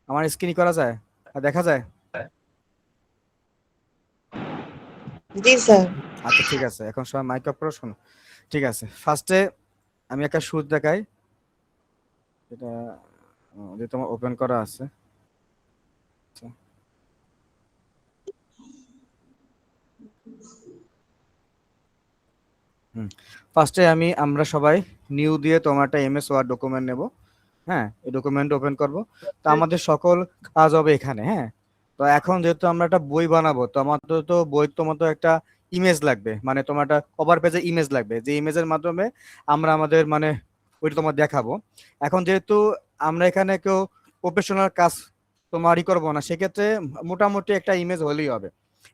আমার স্ক্রিন করা যায় আর দেখা যায়? জি স্যার। আচ্ছা ঠিক আছে, এখন সবাই মাইক অফ করো, শোনো। ঠিক আছে, ফার্স্টে আমি একটা শুট দেখাই, এটা যে তোমার ওপেন করা আছে। আচ্ছা। ফার্স্টে আমরা সবাই নিউ দিয়ে তোমার একটা এমএস ওয়ার্ড ডকুমেন্ট নেব। হ্যাঁ, এই ডকুমেন্ট ওপেন করব। তো আমাদের সকল কাজ হবে এখানে। হ্যাঁ, তো এখন যেহেতু আমরা একটা বই বানাবো, তো আমাদের তো বই তোমার তো একটা ইমেজ লাগবে, মানে তোমার একটা কভার পেজে ইমেজ লাগবে, যে ইমেজের মাধ্যমে আমরা আমাদের মানে ওইটা তোমার দেখাবো। এখন যেহেতু আমরা এখানে কেউ প্রফেশনাল কাজ তোমারই করবো না, সেক্ষেত্রে মোটামুটি একটা ইমেজ হলেই হবে।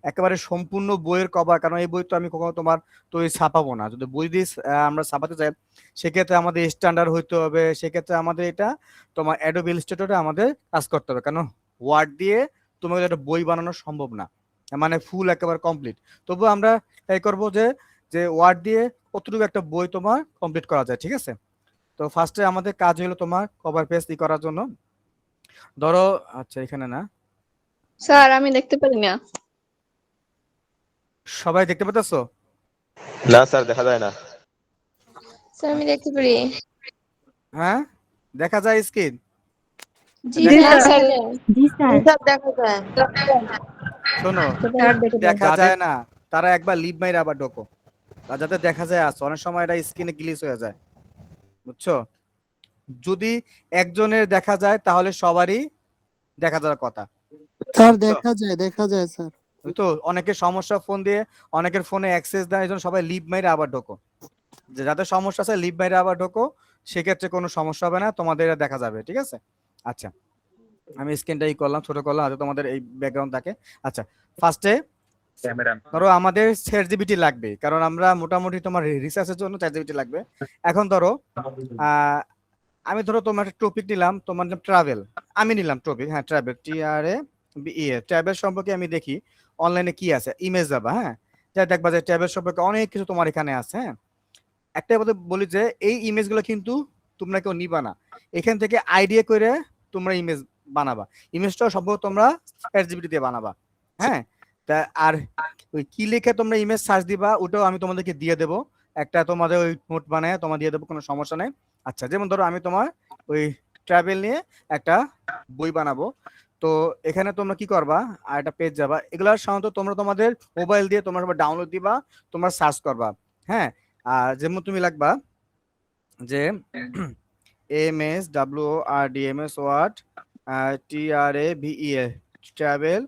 একেবারে সম্পূর্ণ বইয়ের কভার, কারণ এই বই তো আমি কখনো তোমার তো ছাপাবো না। যদি বই দিয়ে আমরা ছাপাতে চাই, সেক্ষেত্রে আমাদের স্ট্যান্ডার্ড হইতে হবে। সেক্ষেত্রে আমাদের এটা তোমার অ্যাডোবি ইলাস্ট্রেটরে আমাদের কাজ করতে হবে, কারণ ওয়ার্ড দিয়ে তোমাকে একটা বই বানানো সম্ভব না, মানে ফুল একেবারে কমপ্লিট। তবু আমরা এই করবো যে যে ওয়ার্ড দিয়ে কতটুকু একটা বই তোমার কমপ্লিট করা যায়। ঠিক আছে, তো ফার্স্টে আমাদের কাজ হলো তোমার কভার পেজ করার জন্য। ধরো, আচ্ছা এখানে না, স্যার আমি দেখতে পারি না। সবাই দেখতে পেতেছো? না স্যার, দেখা যায় না। স্যার আমি দেখতে পারি। হ্যাঁ, দেখা যায় স্ক্রিন? জি জি স্যার স্যার। দেখা যায়। জি স্যার। স্যার দেখা যায়। শোনো, স্যার দেখা যায় না, তারা একবার লিভ মাইরে আবার ঢোকো, আর যাতে দেখা যায় আসো। অনেক সময় এটা স্ক্রিনে গ্লিচ হয়ে যায়, বুঝছো? যদি একজনের দেখা যায় তাহলে সবারই দেখা যাওয়ার কথা, স্যার বুঝছো? দেখা যায় স্যার। ওই তো অনেকের সমস্যা, ফোন দিয়ে অনেকের ফোনে অ্যাক্সেস দেয়, এই জন্য সবাই লিভ মাইরে আবার ঢোকো। যে যাদের সমস্যা আছে লিভ মাইরে আবার ঢোকো, সেক্ষেত্রে কোনো সমস্যা হবে না, তোমাদের এটা দেখা যাবে। ঠিক আছে, আচ্ছা আমি স্ক্রিনটা করলাম, ছোট করলাম, যাতে তোমাদের এই ব্যাকগ্রাউন্ড থাকে। আচ্ছা, ফার্স্টে ধরো আমাদের চ্যাট জিপিটি লাগবে, কারণ আমরা মোটামুটি তোমার রিসার্চের জন্য চ্যাট জিপিটি লাগবে। এখন ধরো আমি ধরো তোমার একটা টপিক নিলাম, তোমার নাম ট্রাভেল। আমি নিলাম টপিক, হ্যাঁ ট্রাভেল, ট্রাভেল সম্পর্কে আমি দেখি অনলাইনে কি আছে, ইমেজ যাবা। হ্যাঁ, যা দেখবা যে ট্রাভেল সম্পর্কে অনেক কিছু তোমার এখানে আছে। হ্যাঁ, একটাই কথা বলি যে এই ইমেজগুলো কিন্তু তোমরা কেউ নিবা না, এখান থেকে আইডিয়া করে তোমরা ইমেজ বানাবা। ইমেজটাও সম্ভব তোমরা চ্যাট জিপিটি দিয়ে বানাবা। হ্যাঁ, তা আর ওই কি লিখে তোমরা ইমেজ সার্চ দিবা, ওটাও আমি তোমাদেরকে দিয়ে দেবো, একটা তোমাদের ওই নোট বানায় তোমার দিয়ে দেবো, কোনো সমস্যা নেই। আচ্ছা, যেমন ধরো আমি তোমার ওই ট্রাভেল নিয়ে একটা বই বানাবো। তো এখানে তোমরা কি করবা, আর একটা পেজ যাবা, এগুলা সাধারণত তোমরা তোমাদের মোবাইল দিয়ে তোমরা সবাই ডাউনলোড দিবা, তোমরা সার্চ করবা। হ্যাঁ, আর যেমন তুমি লাগবা যে MSWORDMS word TRAVEL travel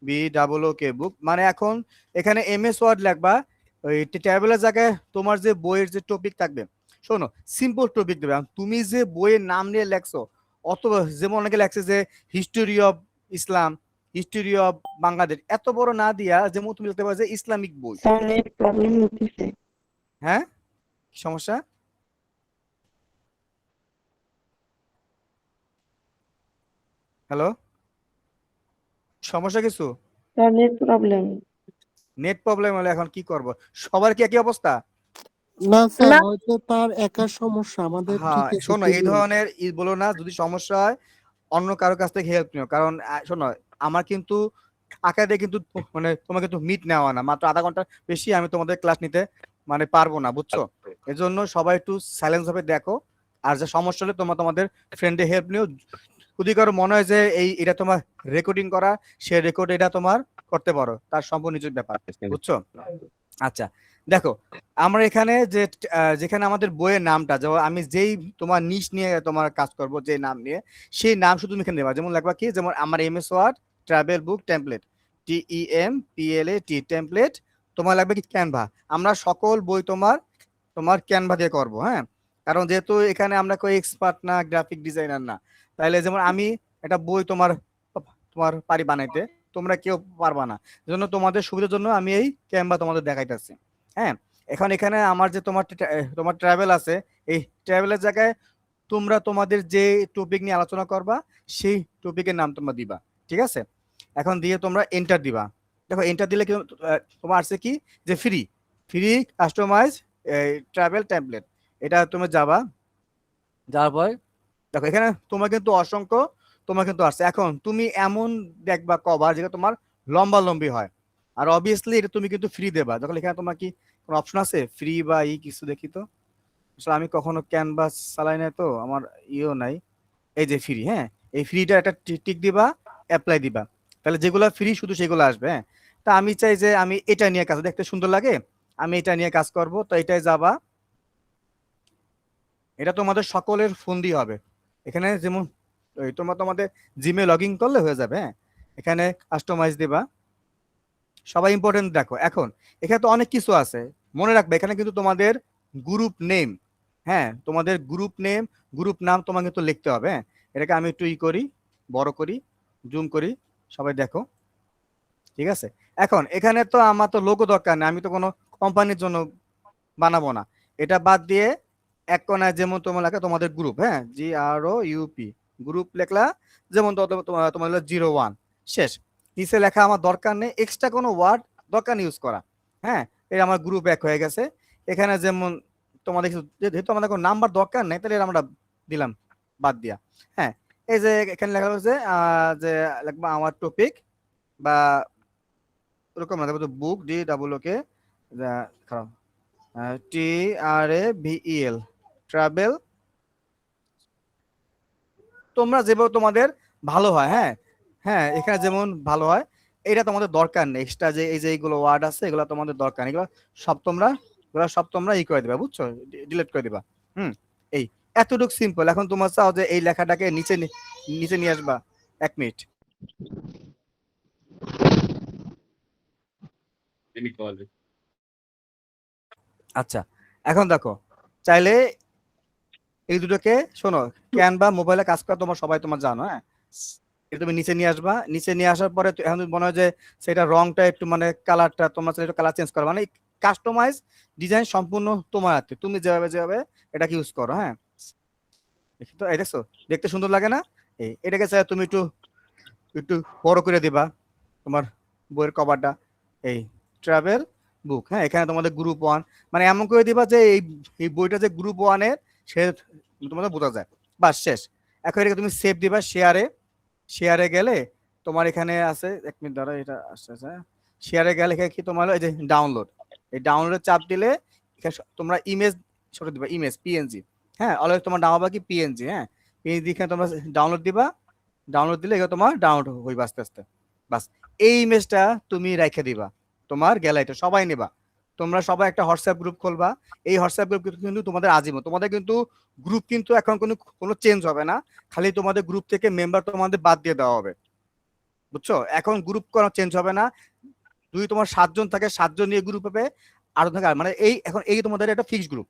BOOK book, মানে এখন এখানে MS ওয়ার্ড লাগবা। ওই ট্রাভেলের জায়গায় তোমার যে বইয়ের যে টপিক থাকবে, শোনো সিম্পল টপিক দেবে। তুমি যে বইয়ের নাম নিয়ে লেখছো, অত যেমন অনেকে লেখছে যে history of Islam, history of Bangladesh, এত বড় না দিয়া যেমন তুমি লিখতে পারো যে ইসলামিক বই। স্যার নেট প্রবলেম হচ্ছে। হ্যাঁ, কি সমস্যা? হ্যালো, সমস্যা কিছু? Sir net problem. Net problem হলে এখন কি করব? সবার কি একই অবস্থা? না স্যার, হয়তো তার একার সমস্যা, আমাদের ঠিক হ্যাঁ, আছে শোনো, এই clear। ধরনের বলো না, যদি সমস্যা হয় অন্য কারো কাছ থেকে হেল্প নিও, কারণ শোনো, আমার কিন্তু আঁকায় দিয়ে কিন্তু মানে তোমাকে কিন্তু মিট নেওয়া না, মাত্র আধা ঘন্টা বেশি আমি তোমাদের ক্লাস নিতে মানে পারবো না, বুঝছো? এজন্য সবাই একটু সাইলেন্স ভাবে দেখো, আর যা সমস্যা হলে তোমরা তোমাদের ফ্রেন্ডে হেল্প নিও। যদি কারো মনে হয় যে এটা তোমার রেকর্ডিং করা, সে রেকর্ড এটা তোমার করতে পারো, তার সম্পূর্ণ নিজের ব্যাপার, বুঝছো? আচ্ছা, দেখো আমরা এখানে যে যেখানে আমাদের বইয়ের নামটা, যেমন আমি যেই তোমার নিশ নিয়ে তোমার কাজ করব, যে নাম নিয়ে, সেই নাম শুধু তুমি এখানে দেবা। যেমন লাগবা কি, যেমন আমার MS ওয়ার্ড ট্রাভেল বুক টেমপ্লেট, TEMPLAT টেমপ্লেট। তোমার লাগবে কি ক্যানভা, আমরা সকল বই তোমার তোমার ক্যানভা দিয়ে করবো। হ্যাঁ, কারণ যেহেতু এখানে আমরা কেউ এক্সপার্ট না, গ্রাফিক ডিজাইনার না, তাইলে যেমন আমি একটা বই তোমার তোমার পারি বানাইতে, তোমরা কেউ পারবা না। জন্য তোমাদের সুবিধার জন্য আমি এই ক্যানভা তোমাদের দেখাইতেছি। হ্যাঁ, এখন এখানে আমার যে তোমার তোমার ট্রাভেল আছে, এই ট্রাভেলের জায়গায় তোমরা তোমাদের যে টপিক নিয়ে আলোচনা করবা, সেই টপিকের নাম তোমরা দিবা। ঠিক আছে, এখন দিয়ে তোমরা এন্টার দিবা। দেখো এন্টার দিলে তোমার আসছে কি, যে free free customise travel template, এটা তুমি যাবা। যাওয়ার পর দেখো এখানে তোমার কিন্তু অসংখ্য তোমার কিন্তু আসছে। এখন তুমি এমন দেখবা কভার যেটা তোমার লম্বা লম্বি হয়, আর অবভিয়াসলি এটা তুমি কিন্তু ফ্রি দেবা। যখন এখানে তোমার কি কোনো অপশন আছে ফ্রি বা কিছু দেখি তো, আসলে আমি কখনো ক্যানভাস চালাই না তো আমার ইও নাই। এই যে ফ্রি, হ্যাঁ এই ফ্রিটা একটা টিক দিবা, অ্যাপ্লাই দিবা, তাহলে যেগুলো ফ্রি শুধু সেগুলো আসবে। হ্যাঁ, তা আমি চাই যে আমি এটা নিয়ে কাজ, দেখতে সুন্দর লাগে, আমি এটা নিয়ে কাজ করব। তো এটাই যাবা, এটা তোমাদের সকলের ফোন দিয়ে হবে। এখানে যেমন তোমরা তোমাদের জিমে লগ ইন করলে হয়ে যাবে। হ্যাঁ, এখানে কাস্টমাইজ দিবা। সবাই ইম্পর্টেন্ট দেখো, এখন এখানে তো অনেক কিছু আছে, মনে রাখবে এখানে কিন্তু তোমাদের গ্রুপ নেম, হ্যাঁ তোমাদের গ্রুপ নাম তোমাকে কিন্তু লিখতে হবে। হ্যাঁ, এটাকে আমি একটু করি, বড় করি, জুম করি, সবাই দেখো। ঠিক আছে, এখন এখানে তো আমার তো লোগো দরকার নেই, আমি তো কোনো কোম্পানির জন্য বানাবো না। এটা বাদ দিয়ে এক কোনায় যেমন তোমার লেখা তোমাদের গ্রুপ, হ্যাঁ GROUP গ্রুপ লেখলা, যেমন তোমার 01 শেষ। নিচে লেখা আমার দরকার নেই, এক্সট্রা কোনো ওয়ার্ড দরকার নেই ইউজ করা। হ্যাঁ, এই আমার গ্রুপ এক হয়ে গেছে। এখানে যেমন তোমাদের যেহেতু আমাদের কোনো নাম্বার দরকার নেই, তাহলে আমরা দিলাম বাদ দিয়া। হ্যাঁ, এই যে এখানে লেখা হচ্ছে যে লিখবা আমার টপিক বা এরকম না, বুক DOOK খারাপ TRAVEL ট্রাভেল, তোমরা যেভাবে তোমাদের ভালো হয়। হ্যাঁ হ্যাঁ, এখানে যেমন ভালো হয়, এটা তোমাদের দরকার নেই। এক্সট্রা যে এই যে এইগুলো ওয়ার্ড আছে এগুলো তোমাদের দরকার নেই, এগুলো সব তোমরা করে দিবা, বুঝছো, ডিলিট করে দিবা। হুম, এই এতটুকু সিম্পল। এখন তোমরা চাও যে এই লেখাটাকে নিচে নিয়ে আসবা, 1 মিনিট। আচ্ছা, এখন দেখো, চাইলে এই দুটোকে শোনো, ক্যানভা মোবাইলে কাজ করা তোমার সবাই তোমার জানো। হ্যাঁ, এটা তুমি নিচে নিয়ে আসবা, নিচে নিয়ে আসার পরে এখন মনে হয় যে সেটা রংটা একটু মানে কালারটা তোমার একটু কালার চেঞ্জ করো, মানে কাস্টমাইজ ডিজাইন সম্পূর্ণ তোমার হাতে, তুমি যেভাবে এটাকে ইউজ করো। হ্যাঁ, তো এই দেখছো, দেখতে সুন্দর লাগে না? এটাকে চাই তুমি একটু একটু বড় করে দিবা তোমার বইয়ের কভারটা, এই ট্রাভেল বুক। হ্যাঁ, এখানে তোমাদের গ্রুপ 1 মানে এমন করে দিবা যে এই বইটা যে গ্রুপ 1-এর, সে তোমাদের বোঝা যায়। বাস শেষ। এখন এটাকে তুমি সেভ দিবা শেয়ারে গেলে তোমার এখানে আছে, 1 মিনিট ধরো, এটা আস্তে আস্তে, শেয়ারে গেলে এখানে কি তোমার এই যে ডাউনলোড, এই ডাউনলোডে চাপ দিলে এখানে তোমরা ইমেজ ছোট দিবা, ইমেজ পিএনজি। হ্যাঁ, অলওয়েজ তোমার ডাউনলোড কি পিএনজি। হ্যাঁ, পিএনজি এখানে তোমরা ডাউনলোড দিবা, ডাউনলোড দিলে এগুলো তোমার ডাউনলোড হইবা আস্তে আস্তে। বাস, এই ইমেজটা তুমি রেখে দিবা তোমার গ্যালারিতে, সবাই নেবা। তোমরা সবাই একটা হোয়াটসঅ্যাপ গ্রুপ খুলবা, এই হোয়াটসঅ্যাপ গ্রুপ কিন্তু তোমাদের আজীবন, তোমাদের কিন্তু গ্রুপ কিন্তু এখন কোনো চেঞ্জ হবে না, খালি তোমাদের গ্রুপ থেকে মেম্বার তোমাদের বাদ দিয়ে দেওয়া হবে, বুঝছো? এখন গ্রুপ কোনো চেঞ্জ হবে না, যদি তোমার 7 জন থাকে 7 জন নিয়ে গ্রুপ হবে, আরো থাকে, মানে এখন তোমাদের একটা ফিক্সড গ্রুপ।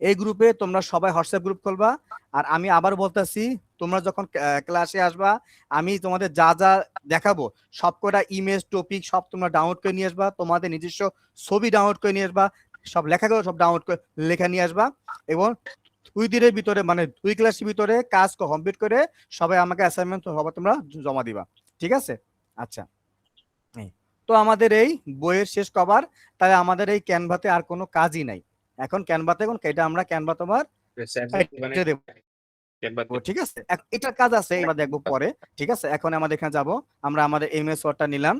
এই গ্রুপে তোমরা সবাই হোয়াটসঅ্যাপ গ্রুপ খুলবা। আর আমি আবার বলতেছি, তোমরা যখন ক্লাসে আসবা, আমি তোমাদের যা যা দেখাবো সবকটা ইমেজ টপিক সব তোমরা ডাউনলোড করে নিয়ে আসবা, তোমাদের নিজস্ব ছবি ডাউনলোড করে নিয়ে আসবা, সব লেখাগুলো সব ডাউনলোড করে লেখা নিয়ে আসবা, এবং 2 দিনের ভিতরে মানে 2 ক্লাসের ভিতরে কাজ কমপ্লিট করে সবাই আমাকে অ্যাসাইনমেন্ট হবে তোমরা জমা দিবা। ঠিক আছে? আচ্ছা, তো আমাদের এই বইয়ের শেষ কভার, তাহলে আমাদের এই ক্যানভাতে আর কোনো কাজই নাই। এখন ক্যানভাতে এটা আমরা ক্যানভা তোমার দেবো, ঠিক আছে? এটার কাজ আছে, এবার দেখবো পরে। ঠিক আছে, এখন আমাদের এখানে যাব, আমরা আমাদের এমএস ওয়ার্ডটা নিলাম।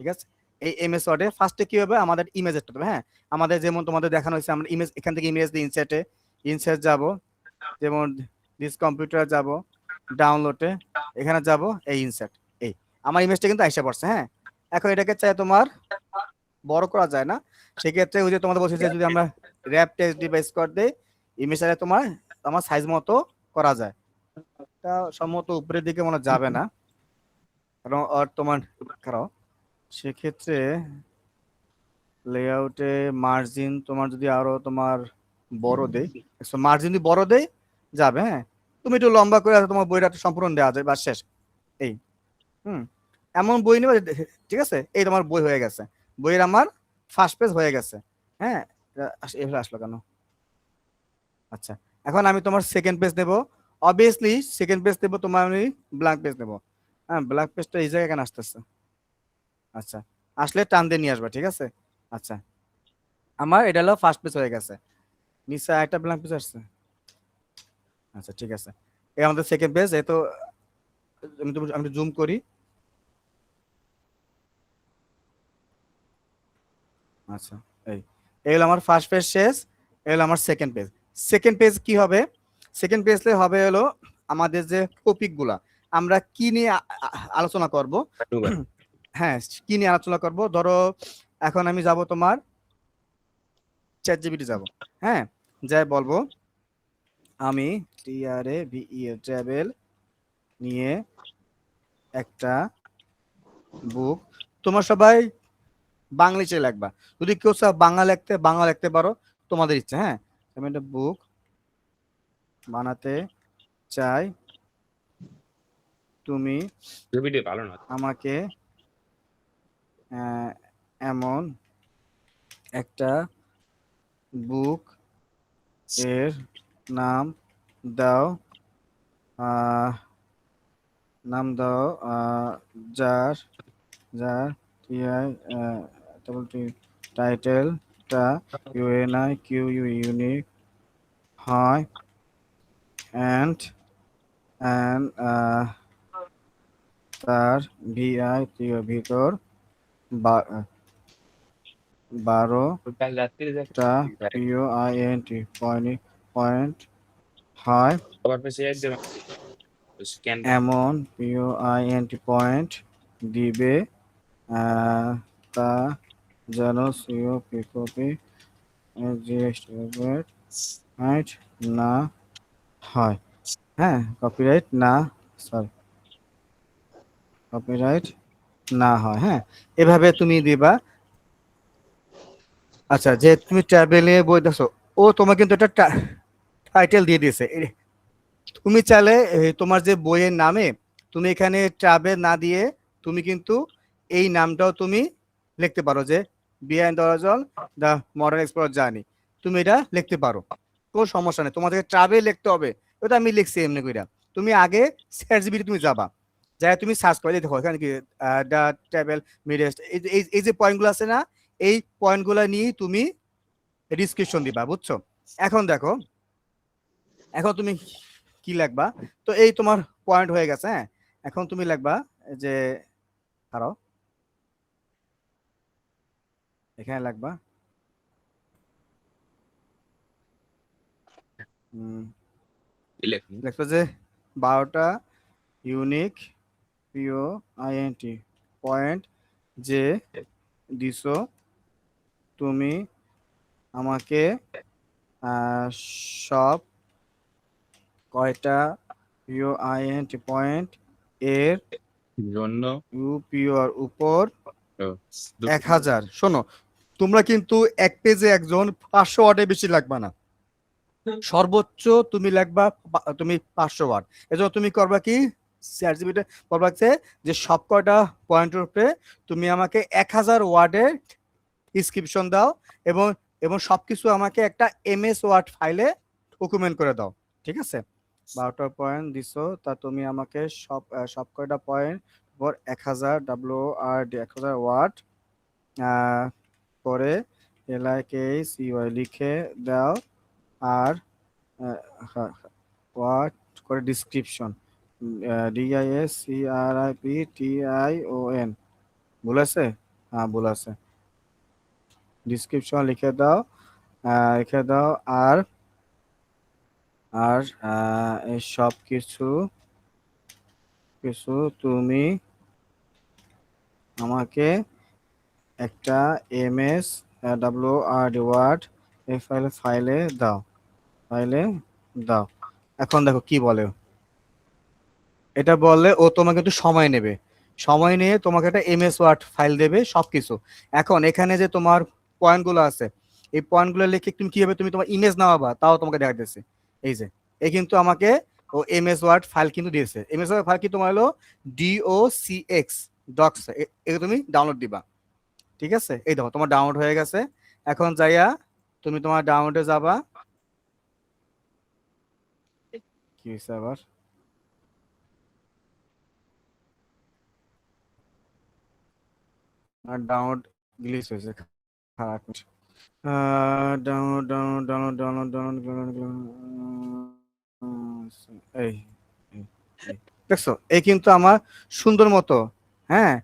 ঠিক আছে, এই এমএস ওয়ার্ডে ফার্স্টে কি হবে, আমাদের ইমেজ একটা দেবে। হ্যাঁ, আমাদের যেমন তোমাদের দেখানো হয়েছে, আমরা ইমেজ এখান থেকে ইমেজ দিয়ে ইনসার্ট যাব, যেমন দিস কম্পিউটার যাব, ডাউনলোডে এখানে যাব, এই ইনসার্ট, এই আমার ইমেজটা কিন্তু আইসা পড়ছে। হ্যাঁ, এখন এটাকে চাই তোমার বড় করা যায় না, সেক্ষেত্রে ওই যে তোমাদের বলছি যে যদি আমরা র্যাপ টেক্সট ডিভাইস করে দেই, ইমেজটা তোমার আমার সাইজ মতো করা যায়। এটা সম্ভবত উপরের দিকে মনে যাবে না, কারণ আর তোমার কারণ সেক্ষেত্রে লেআউটে মার্জিন তোমার যদি আরো তোমার বড় দেই, মার্জিন যদি বড় দেই যাবে। হ্যাঁ, তুমি একটু লম্বা করে তোমার বইটা সম্পূর্ণ দেওয়া যায় বা শেষ। এই এমন বই নেবে, ঠিক আছে, এই তোমার বই হয়ে গেছে, বইয়ের আমার ফার্স্ট পেজ হয়ে গেছে। হ্যাঁ, এভাবে আসলো কেন? আচ্ছা, এখন আমি তোমার সেকেন্ড পেজ নেব, অবভিয়াসলি সেকেন্ড পেজ নেব তোমার, আমি ব্ল্যাঙ্ক পেজ নেব। হ্যাঁ, ব্ল্যাঙ্ক পেজটা এই জায়গায় কেন আসতেছে? আচ্ছা, আসলে টান দিয়ে নিয়ে আসবা। ঠিক আছে, আচ্ছা, আমার এটা হলো ফার্স্ট পেজ হয়ে গেছে, নিচে একটা ব্ল্যাঙ্ক পেজ আসছে। আচ্ছা, ঠিক আছে, এই আমাদের সেকেন্ড পেজ। এই তো আমি জুম করি। আচ্ছা, এই হলো আমার ফার্স্ট পেজ শেষ, এই হলো আমার সেকেন্ড পেজ। সেকেন্ড পেজ কি হবে? সেকেন্ড পেজে হবে হলো আমাদের যে টপিক গুলা, আমরা কি নিয়ে আলোচনা করব। হ্যাঁ, কি নিয়ে আলোচনা করব, ধরো এখন আমি যাব তোমার চ্যাট জিপিটি যাব। হ্যাঁ, যাই বলবো আমি ট্রাভেল নিয়ে একটা বুক, তোমার সবাই বাংলিশে লিখবা, যদি কেউ চাও বাংলা লিখতে পারো, তোমাদের ইচ্ছা। হ্যাঁ, আমি একটা বুক বানাতে চাই, তুমি ভালো না। আমাকে এমন একটা বুক এর নাম দাও, আহ, যার যার টাইটেলটা ইউনিক হয় অ্যান্ড অ্যান্ড তার ভিতর 12টা পয়েন্ট হয়, এমন পয়েন্ট দিবে তা যেন কপিরাইট না হয়। হ্যাঁ, কপিরাইট না, সরি, কপিরাইট না হয়। হ্যাঁ, এভাবে তুমি দিবা। আচ্ছা, যে তুমি ট্রাভেল নিয়ে বই দেখো, ও তোমার কিন্তু একটা টাইটেল দিয়ে দিয়েছে। তুমি চাইলে তোমার যে বইয়ের নামে তুমি এখানে ট্রাভেল না দিয়ে তুমি কিন্তু এই নামটাও তুমি লিখতে পারো, যে behind the Horizon the modern explorer journey, তুমি এটা লিখতে পারো, কোনো সমস্যা নেই। তোমাদেরকে ট্রাভেল লিখতে হবে, ওটা আমি লিখছি এমনি কইরা। তুমি আগে চ্যাট জিপিটি তুমি যাবা, যাই তুমি সার্চ করে দেখো এখানে কি দ্য ট্রাভেল মিডেস্ট, এই যে পয়েন্টগুলো আছে না, এই পয়েন্টগুলো নিয়ে তুমি ডিসক্রিপশন দিবা, বুঝছো? এখন দেখো, এখন তুমি কি লিখবা, তো এই তোমার পয়েন্ট হয়ে গেছে। হ্যাঁ, এখন তুমি লিখবা যে, দাঁড়াও, এখানে লিখবা লিখবা যে 12টা ইউনিক পয়েন্ট যে দিছো তুমি আমাকে, সব কয়টা পয়েন্ট এর জন্য ইউপিওর উপর 1000। শোনো, তোমরা কিন্তু এক পেজে একজন 500 ওয়ার্ডে বেশি লাগবা না, সর্বোচ্চ তুমি লিখবা তুমি 500 ওয়ার্ড। এজন্য তুমি করবা কি, চ্যাট জিপিটি করবা যে সব কয়টা পয়েন্টের উপরে তুমি আমাকে 1000 ওয়ার্ডের ডিসক্রিপশন দাও, এবং এবং সবকিছু আমাকে একটা এমএস ওয়ার্ড ফাইলে ডকুমেন্ট করে দাও। ঠিক আছে, 12টা পয়েন্ট দিছো, তা তুমি আমাকে সব কয়টা পয়েন্ট পর 1000 1000 ওয়ার্ড করে LIKCY লিখে দাও, আর ওয়ার্ড করে ডিসক্রিপশন DISCRIPTION, ভুল আছে? হ্যাঁ, ভুল আছে, ডিসক্রিপশন লিখে দাও, আর আর এই সব কিছু তুমি আমাকে একটা MS WORD ওয়ার্ড এই ফাইলে দাও, এখন দেখো কি বলে। এটা বললে ও তোমাকে একটু সময় নেবে, সময় নিয়ে তোমাকে একটা MS ওয়ার্ড ফাইল দেবে সবকিছু। এখন এখানে যে তোমার পয়েন্টগুলো আছে, এই পয়েন্টগুলো লিখে তুমি কিভাবে তুমি তোমার ইমেজ নামাবা তাও তোমাকে দেখা দিচ্ছে। এই যে এই কিন্তু আমাকে ও MS ওয়ার্ড ফাইল কিন্তু দিয়েছে। MS ওয়ার্ড ফাইল কি তোমার হলো DOCX ডক্স, এটা তুমি ডাউনলোড দিবা। ঠিক আছে, এই দেখো তোমার ডাউনলোড হয়ে গেছে। এখন যাইয়া তুমি তোমার ডাউনলোডে যাবা, কি হয়েছে আবার, আর ডাউনলোড গ্লিচ হয়েছে, খারাপ। ডাউনলোড এই এই, এই, দেখছো এই কিন্তু আমার সুন্দর মতো, হ্যাঁ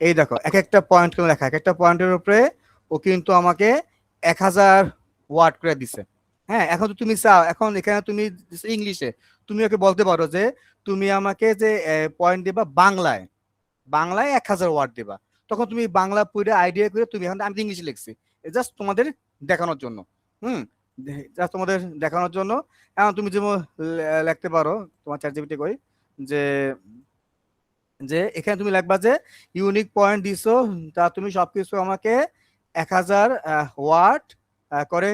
এই দেখো এক একটা পয়েন্ট করে লেখা, এক একটা পয়েন্টের উপরে ও কিন্তু আমাকে 1000 ওয়ার্ড করে দিছে। হ্যাঁ এখন তো তুমি চাও, এখন এখানে তুমি ইংলিশে তুমি ওকে বলতে পারো যে তুমি আমাকে যে পয়েন্ট দিবা বাংলায়, বাংলায় 1000 ওয়ার্ড দিবা, তখন তুমি বাংলা পড়ে আইডিয়া করে তুমি এখন, আমি ইংলিশে লিখছি জাস্ট তোমাদের দেখানোর জন্য, হুম জাস্ট তোমাদের দেখানোর জন্য। এখন তুমি যেমন লিখতে পারো তোমার চ্যাট জিপিটি কই যে যে এখানে তুমি লিখবা যে ইউনিক পয়েন্ট দিছো, তা তুমি সবকিছু আমাকে 1000 ওয়ার্ড করে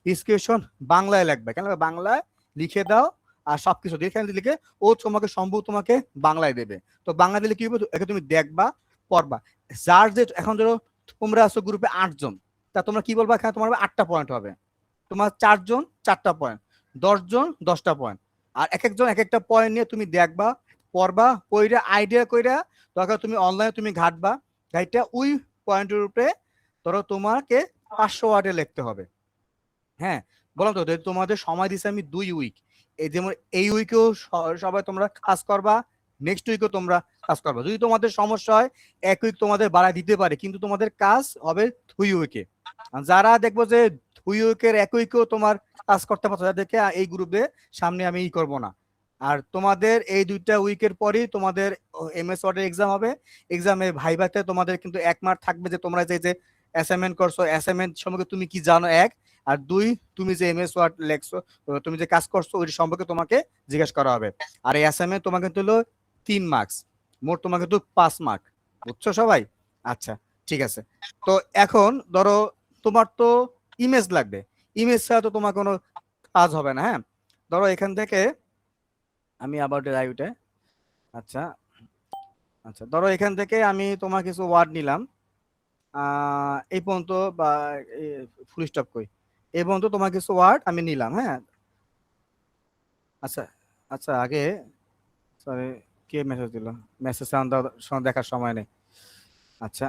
ডিসক্রিপশন বাংলায় লিখবে, কেন বাংলায় লিখে দাও, আর সবকিছু এখানে লিখে ও তোমাকে সম্ভব তোমাকে বাংলায় দেবে। তো বাংলা দিলে কি হবে, একে তুমি দেখবা পড়বা। যার যে এখন ধরো তোমরা আছো গ্রুপে 8 জন, তা তোমরা কি বলবা, এখানে তোমার 8টা পয়েন্ট হবে, তোমার 4 জন 4টা পয়েন্ট, 10 জন 10টা পয়েন্ট, আর এক একজন এক একটা পয়েন্ট নিয়ে তুমি দেখবা পড়বা, পড়া আইডিয়া কইরা দরকার তুমি অনলাইনে তুমি ঘাটবা, ঘাইটা ওই পয়েন্টের উপরে ধরো তোমাকে 500 ওয়ার্ডে লিখতে হবে। হ্যাঁ বললাম তো তোমাদের সময় দিছে আমি 2 উইক, এই যেমন এই উইকেও সবাই তোমরা কাজ করবা, নেক্সট উইকেও তোমরা কাজ করবা। যদি তোমাদের সমস্যা হয় 1 উইক তোমাদের বাড়ায় দিতে পারে, কিন্তু তোমাদের কাজ হবে 2 উইকে। যারা দেখবো যে 2 উইকের 1 উইকেও তোমার কাজ করতে পারছো, তাদেরকে এই গ্রুপে সামনে আমি করব না। আর তোমাদের এই 2টা উইকের পরেই তোমাদের এমএস ওয়ার্ডের এক্সাম হবে। এক্সামে ভাইভাতে তোমাদের কিন্তু 1 মার্ক থাকবে, যে তোমরা যে অ্যাসাইনমেন্ট করছো অ্যাসাইনমেন্ট সম্পর্কে তুমি কি জানো 1, আর 2 তুমি যে এমএস ওয়ার্ড লেখছো, তুমি যে কাজ করছো ওই সম্পর্কে তোমাকে জিজ্ঞেস করা হবে। আর এই অ্যাসাইনমেন্ট তোমাকে হলো 3 মার্কস, মোট তোমাকে কিন্তু 5 মার্ক, বুঝছো সবাই? আচ্ছা ঠিক আছে। তো এখন ধরো তোমার তো ইমেজ লাগবে, ইমেজ ছাড়া তো তোমার কোনো কাজ হবে না। হ্যাঁ ধরো এখান থেকে আমি আবার ড্রাইভে, আচ্ছা আচ্ছা ধরো এখান থেকে আমি তোমার কিছু ওয়ার্ড নিলাম, এই পর্যন্ত বা ফুল স্টপ কই, এই পর্যন্ত তোমার কিছু ওয়ার্ড আমি নিলাম। হ্যাঁ আচ্ছা আচ্ছা আগে সরি কে মেসেজ দিল, মেসেজ দেখার সময় নেই। আচ্ছা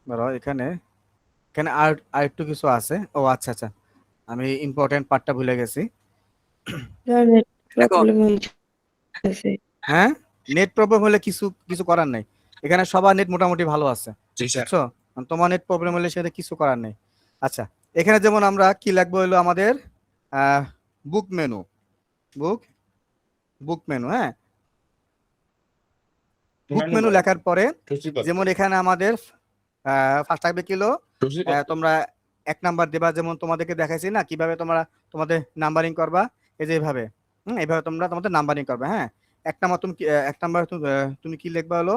ধরো এখানে এখানে আর একটু কিছু আছে। ও আচ্ছা আচ্ছা আমি ইম্পর্টেন্ট পার্টটা ভুলে গেছি। নেট দেখো প্রবলেম হয়েছে। হ্যাঁ নেট প্রবলেম হলে কিছু কিছু করার নেই, এখানে সবার নেট মোটামুটি ভালো আছে, জি স্যার। বুঝছো? তোমার নেট প্রবলেম হলে সেটা কিছু করার নেই। আচ্ছা এখানে যেমন আমরা কি লিখবো হলো আমাদের বুক মেনু, বুক বুক মেনু, হ্যাঁ বুক মেনু লেখার পরে যেমন এখানে আমাদের ফার্স্ট থাকবে কিলো, তোমরা 1 নাম্বার দেবা, যেমন তোমাদেরকে দেখাইছি না কিভাবে তোমরা তোমাদের নাম্বারিং করবা, এই যে এইভাবে, এইভাবে তোমরা তোমাদের নাম্বারিং করবে। হ্যাঁ 1 নাম্বার তুমি 1 নাম্বার তুমি কি লিখবা হলো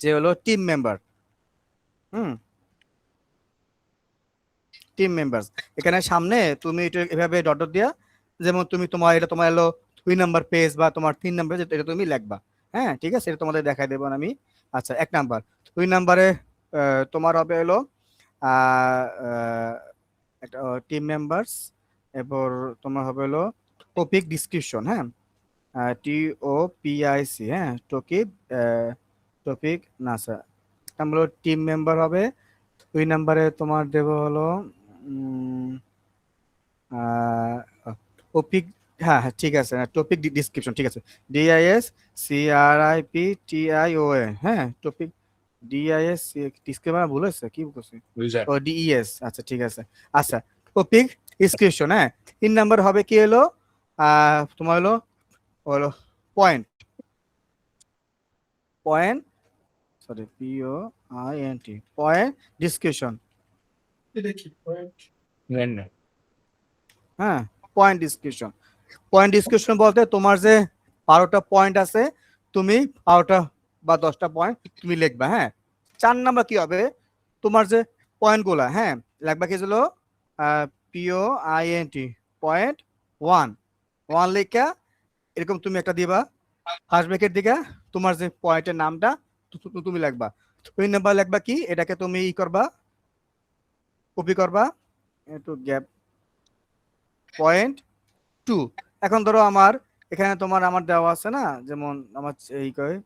যে হলো টিম মেম্বার, টিম মেম্বার্স, এখানে সামনে তুমি এটা এভাবে ডট ডট দিয়া, যেমন তুমি তোমার এটা তোমার হলো 2 নাম্বার পেজ বা তোমার 3 নাম্বার এটা তুমি লিখবা। হ্যাঁ ঠিক আছে, এটা তোমাদের দেখাই দেব আমি। আচ্ছা 1 নাম্বার 2 নাম্বারে তোমার হবে হলো একটা টিম মেম্বার্স, এরপর তোমার হবে হলো টপিক ডিসক্রিপশন। হ্যাঁ TOPIC, হ্যাঁ টপিক টপিক না স্যার নাম্বার টিম মেম্বার হবে। 2 নাম্বারে তোমার দেব হলো টপিক, হ্যাঁ হ্যাঁ ঠিক আছে, টপিক ডিসক্রিপশন, ঠিক আছে DISCRIPTION, হ্যাঁ টপিক DIS ডিসক্রিপশন ভুল হয়েছে কি বলছি, ও DES, আচ্ছা ঠিক আছে। আচ্ছা টপিক ডিসক্রিপশন, হ্যাঁ 3 নাম্বার হবে কি হলো তোমার হলো হলো point, point sorry POINT point description, হ্যাঁ পয়েন্ট ডিসক্রিপশন। পয়েন্ট ডিসক্রিপশন বলতে তোমার যে 12টা পয়েন্ট আছে তুমি 12টা বা 10টা পয়েন্ট তুমি লিখবা। হ্যাঁ 4 নাম্বার কি হবে, তোমার যে পয়েন্ট গুলা, হ্যাঁ লিখবা কি হলো POINT পয়েন্ট 1 লেখা এরকম তুমি একটা দিবা, ফার্স্ট ব্র্যাকেট দিকে তোমার যে পয়েন্টের নামটা তুমি লিখবা। 2 নাম্বার লিখবা কি, এটাকে তুমি ই করবা কপি করবা একটু গ্যাপ পয়েন্ট 2। এখন ধরো আমার এখানে তোমার আমার দেওয়া আছে না, যেমন আমার এই কয়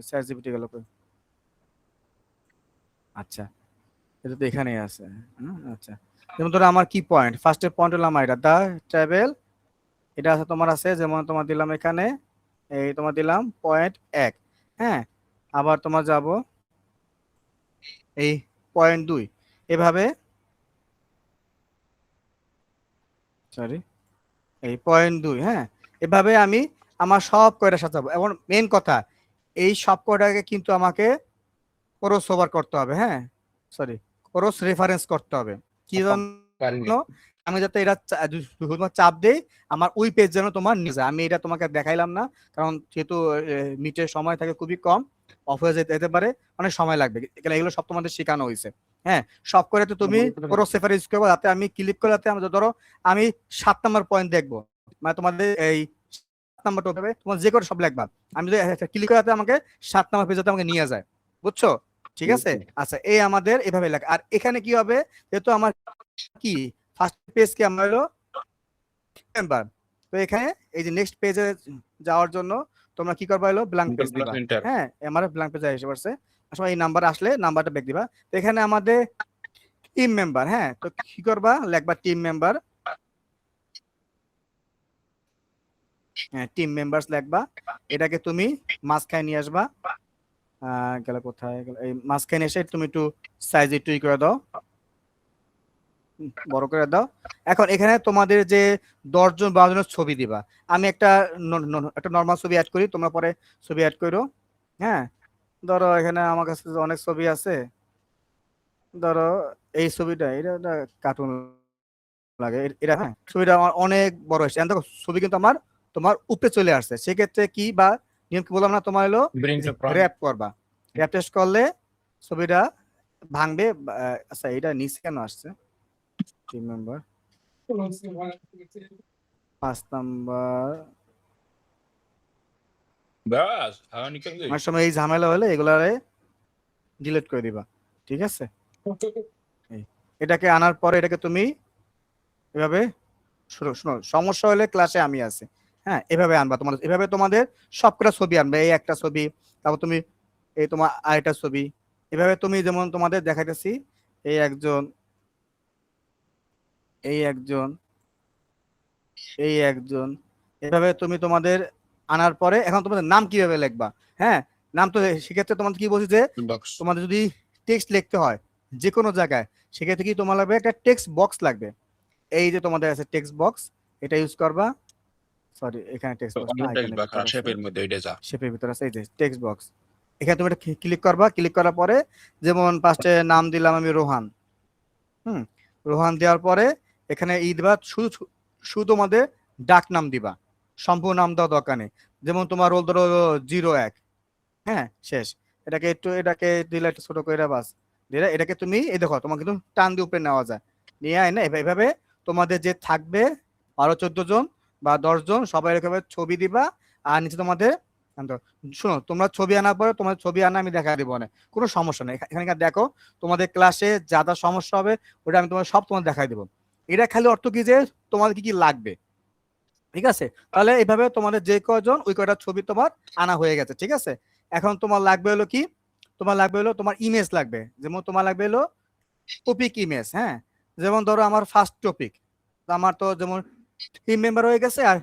চ্যাট জিপিটি গেল কই, আচ্ছা এটা তো এখানেই আছে। আচ্ছা যেমন ধরো আমার কি পয়েন্ট, ফার্স্টের পয়েন্ট হলো আমার এটা দা ট্রাভেল এটা আছে তোমার আছে, যেমন তোমার দিলাম এখানে, এই তোমার দিলাম 0.1, হ্যাঁ। আবার তোমার যাব এই 0.2, এভাবে, সরি, এই 0.2, হ্যাঁ। এভাবে আমি আমার সব কয়টা সাজাবো। এবং মেন কথা, এই সব কয়টাকে কিন্তু আমাকে ক্রস ওভার করতে হবে, হ্যাঁ, সরি, ক্রস রেফারেন্স করতে হবে। কি পারিনি। জন্য? আমি যাতে এটা শুধুমাত্র চাপ দেই আমার ওই পেজ যেন তোমার নিয়ে যায়। আমি এটা তোমাকে দেখাইলাম না, কারণ যেহেতু মিটের সময় থাকে খুবই কম, অফ হয়ে যেতে পারে, অনেক সময় লাগবে। এগুলো সব তোমাদের শেখানো হয়েছে, হ্যাঁ। সব করে তো তুমি ক্রস রেফারেন্স করবো, যাতে আমি ক্লিক করে, যাতে আমি ধরো আমি 7 নম্বর পয়েন্ট দেখবো, মানে তোমাদের এই 7 নম্বরটা হবে তোমার যে করে সব লিখবা, আমি যদি ক্লিক করে, যাতে আমাকে 7 নম্বর পেজ যাতে আমাকে নিয়ে যায়, বুঝছো? ঠিক আছে। আচ্ছা, এই আমাদের এভাবে লেখা। আর এখানে কি হবে, যেহেতু আমার কি ফার্স্ট পেজ কি আমার হলো মেম্বার, তো এখানে এই যে নেক্সট পেজে যাওয়ার জন্য তোমরা কি করবা, হলো ব্ল্যাঙ্ক পেজ দিবা, হ্যাঁ। আমার ব্ল্যাঙ্ক পেজে এসে পড়ছে, আসলে এই নাম্বার আসলে নাম্বারটা ব্যাক দিবা। তো এখানে আমাদের টিম মেম্বার, হ্যাঁ, তো কি করবা, লিখবা টিম মেম্বার, হ্যাঁ, টিম মেম্বারস লিখবা। এটাকে তুমি মাঝখানে নিয়ে আসবা, গেল কোথায় গেল, এই মাঝখানে এসে তুমি একটু সাইজ একটু ই করে দাও, বড় করে দাও। এখন এখানে তোমাদের যে 10 জন 12 জনের ছবি দিবা, আমি একটা নর্মাল ছবি অ্যাড করি, তোমরা পরে ছবি অ্যাড করো, হ্যাঁ। ধরো এখানে আমার কাছে অনেক ছবি আছে, ধরো এই ছবিটা, এটা কার্টুন লাগে, এটা, হ্যাঁ, ছবিটা আমার অনেক বড় হয়েছে, দেখো ছবি কিন্তু আমার তোমার উপরে চলে আসছে। সেক্ষেত্রে কি বা নিয়ম কি বললাম না, তোমার হলো র‍্যাপ করবা, র‍্যাপ টেস্ট করলে ছবিটা ভাঙবে। আচ্ছা, এটা নিচে কেন আসছে, টিম মেম্বার 5 নাম্বার, বাস হাওয়া নিকল গই। আমার সময় এই ঝামেলা হলে এগুলারে ডিলিট করে দিবা, ঠিক আছে। এটাকে আনার পরে এটাকে তুমি এভাবে, শোনো শোনো, সমস্যা হলে ক্লাসে আমি আছি, হ্যাঁ। এভাবে আনবা, তোমাদের এভাবে তোমাদের সবকটা ছবি আনবে, এই একটা ছবি, তারপর তুমি এই তোমার আরেকটা ছবি, এভাবে তুমি যেমন তোমাদের দেখাইতেছি, এই একজন, এই একজন, এই একজন, এভাবে তুমি তোমাদের আনার পরে এখন তোমাদের নাম কিভাবে লিখবা, হ্যাঁ। নাম তো সেক্ষেত্রে তোমাদের কি বলছি যে বক্স তোমাদের যদি টেক্সট লিখতে হয় যে কোনো জায়গায়, সেক্ষেত্রে কি তোমার লাগবে, একটা টেক্সট বক্স লাগবে। এই যে তোমাদের আছে টেক্সট বক্স, এটা ইউজ করবা, সরি, এখানে টেক্সট বক্স না, টেক্সট বা শেপের মধ্যে এটা যা শেপের ভিতরে আছে, এই যে টেক্সট বক্স। এখানে তুমি এটা ক্লিক করবা, ক্লিক করার পরে যেমন ফার্স্টে নাম দিলাম আমি রোহান, রোহান দেওয়ার পরে এখানে ই দিবা, শুধু শুধু তোমাদের ডাক নাম দিবা, সম্পূর্ণ নাম দেওয়া দরকার নেই। যেমন তোমার রোল ধরো 01, হ্যাঁ, শেষ। এটাকে দিলে একটু ছোট করে বাস দিলে, এটাকে তুমি এই দেখো তোমার কিন্তু টান দিয়ে উপরে নেওয়া যায়, নিয়ে আয় না, এভাবে তোমাদের যে থাকবে 12-14 জন বা 10 জন, সবাই এরকম ছবি দিবা। আর নিচে তোমাদের, শোনো, তোমরা ছবি আনার পরে তোমার ছবি আনা আমি দেখা দিব না, কোনো সমস্যা নেই। এখানে দেখো তোমাদের ক্লাসে যা যা সমস্যা হবে ওটা আমি তোমার সব তোমার দেখাই দেবো। এটা খালি অর্থ কি যে তোমাদের কি কি লাগবে, ঠিক আছে। তাহলে এইভাবে তোমাদের যে কয়জন ওই কয়টা ছবি তোমার আনা হয়ে গেছে, ঠিক আছে। এখন তোমার লাগবে হলো কি, তোমার লাগবে হলো তোমার ইমেজ লাগবে, যেমন তোমার লাগবে হলো টপিক ইমেজ, হ্যাঁ। যেমন ধরো আমার ফার্স্ট টপিক, আমার তো যেমন টিম মেম্বার হয়ে গেছে, আর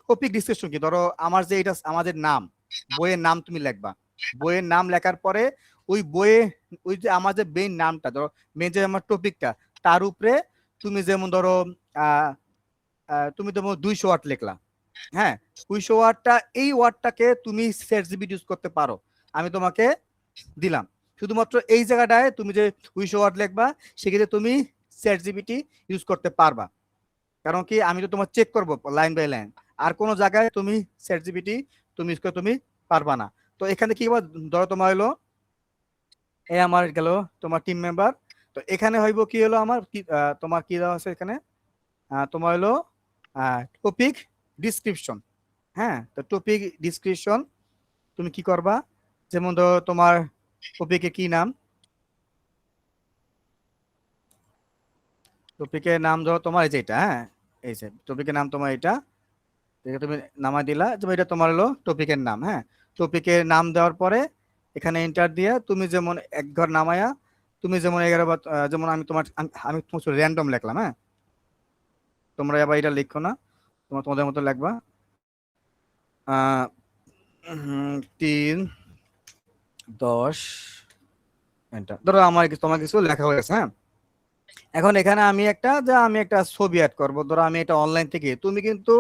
টপিক ডিসক্রিপশন কি, ধরো আমার যে এটা আমাদের নাম, বইয়ের নাম তুমি লিখবা। বইয়ের নাম লেখার পরে ওই বইয়ে ওই যে আমার যে মেইন নামটা, ধরো মেইন যে আমার টপিকটা, তার উপরে তুমি যেমন ধরো তুমি তো 200 ওয়ার্ড লিখলা, হ্যাঁ। 200 ওয়ার্ডটা, এই ওয়ার্ডটাকে তুমি চ্যাটজিপিটি ইউজ করতে পারো, আমি তোমাকে দিলাম। শুধুমাত্র এই জায়গাটায় তুমি যে 200 ওয়ার্ড লিখবা, সেক্ষেত্রে তুমি চ্যাটজিপিটি ইউজ করতে পারবা। কারণ কি, আমি তো তোমার চেক করব লাইন বাই লাইন, আর কোনো জায়গায় তুমি চ্যাটজিপিটি তুমি ইউজ করে তুমি পারবা না। তো এখানে কি হবে, ধরো তোমার হলো এই আমার গেল তোমার টিম মেম্বার, তো এখানে হইব কি হলো আমার কি, তোমার কি দেওয়া আছে এখানে, তোমার হলো টপিক ডিসক্রিপশন, হ্যাঁ। তো টপিক ডিসক্রিপশন তুমি কি করবা, যেমন ধরো তোমার টপিকে কি নাম, টপিকের নাম ধরো তোমার এই যে এটা, হ্যাঁ, এই যে টপিকের নাম তোমার এটা, তুমি নামা দিলা, যেমন এটা তোমার হলো টপিকের নাম, হ্যাঁ। টপিকের নাম দেওয়ার পরে এখানে এন্টার দিয়ে তুমি যেমন এক ঘর নামায়া, তুমি যেমন 11 বা যেমন আমি তোমার র্যান্ডম লিখলাম, হ্যাঁ। তোমরা আবার এটা লিখো না, তোমাদের মতো লিখবা 3 10 এন্টার। ধরো তোমার কিছু লেখা হয়ে গেছে। হ্যাঁ, এখন এখানে আমি একটা ছবি অ্যাড করব। ধরো আমি এটা অনলাইন থেকে, তুমি কিন্তু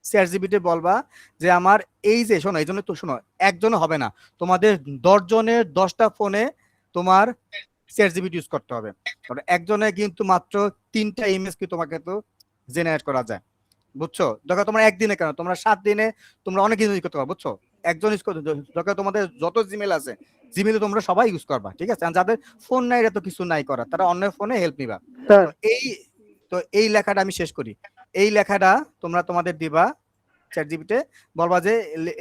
চ্যাটজিপিটি বলবা যে আমার এই যে শোনো, এই জন্য তো শোনো, একজন হবে না, তোমাদের 10 জনের 10টা ফোনে তোমার চ্যাটজিপিটি ইউজ করতে হবে। কারণ একজনে কিন্তু মাত্র 3টা ইমেজ কি তোমাকে তো জেনারেট করা যায়, বুঝছো? দেখো তোমরা একদিনে কেন, তোমরা 7 দিনে তোমরা অনেক কিছু ইউজ করতে পারো, বুঝছো? একজন ইউজ করতে, দেখো তোমাদের যত জিমেল আছে, জিমেলে তোমরা সবাই ইউজ করবা, ঠিক আছে? আর যাদের ফোন নাই, এটা তো কিছু নাই করা, তারা অন্য ফোনে হেল্প নিবা। স্যার এই লেখাটা আমি শেষ করি। এই লেখাটা তোমরা তোমাদের দিবা চ্যাটজিপিটি, বলবা যে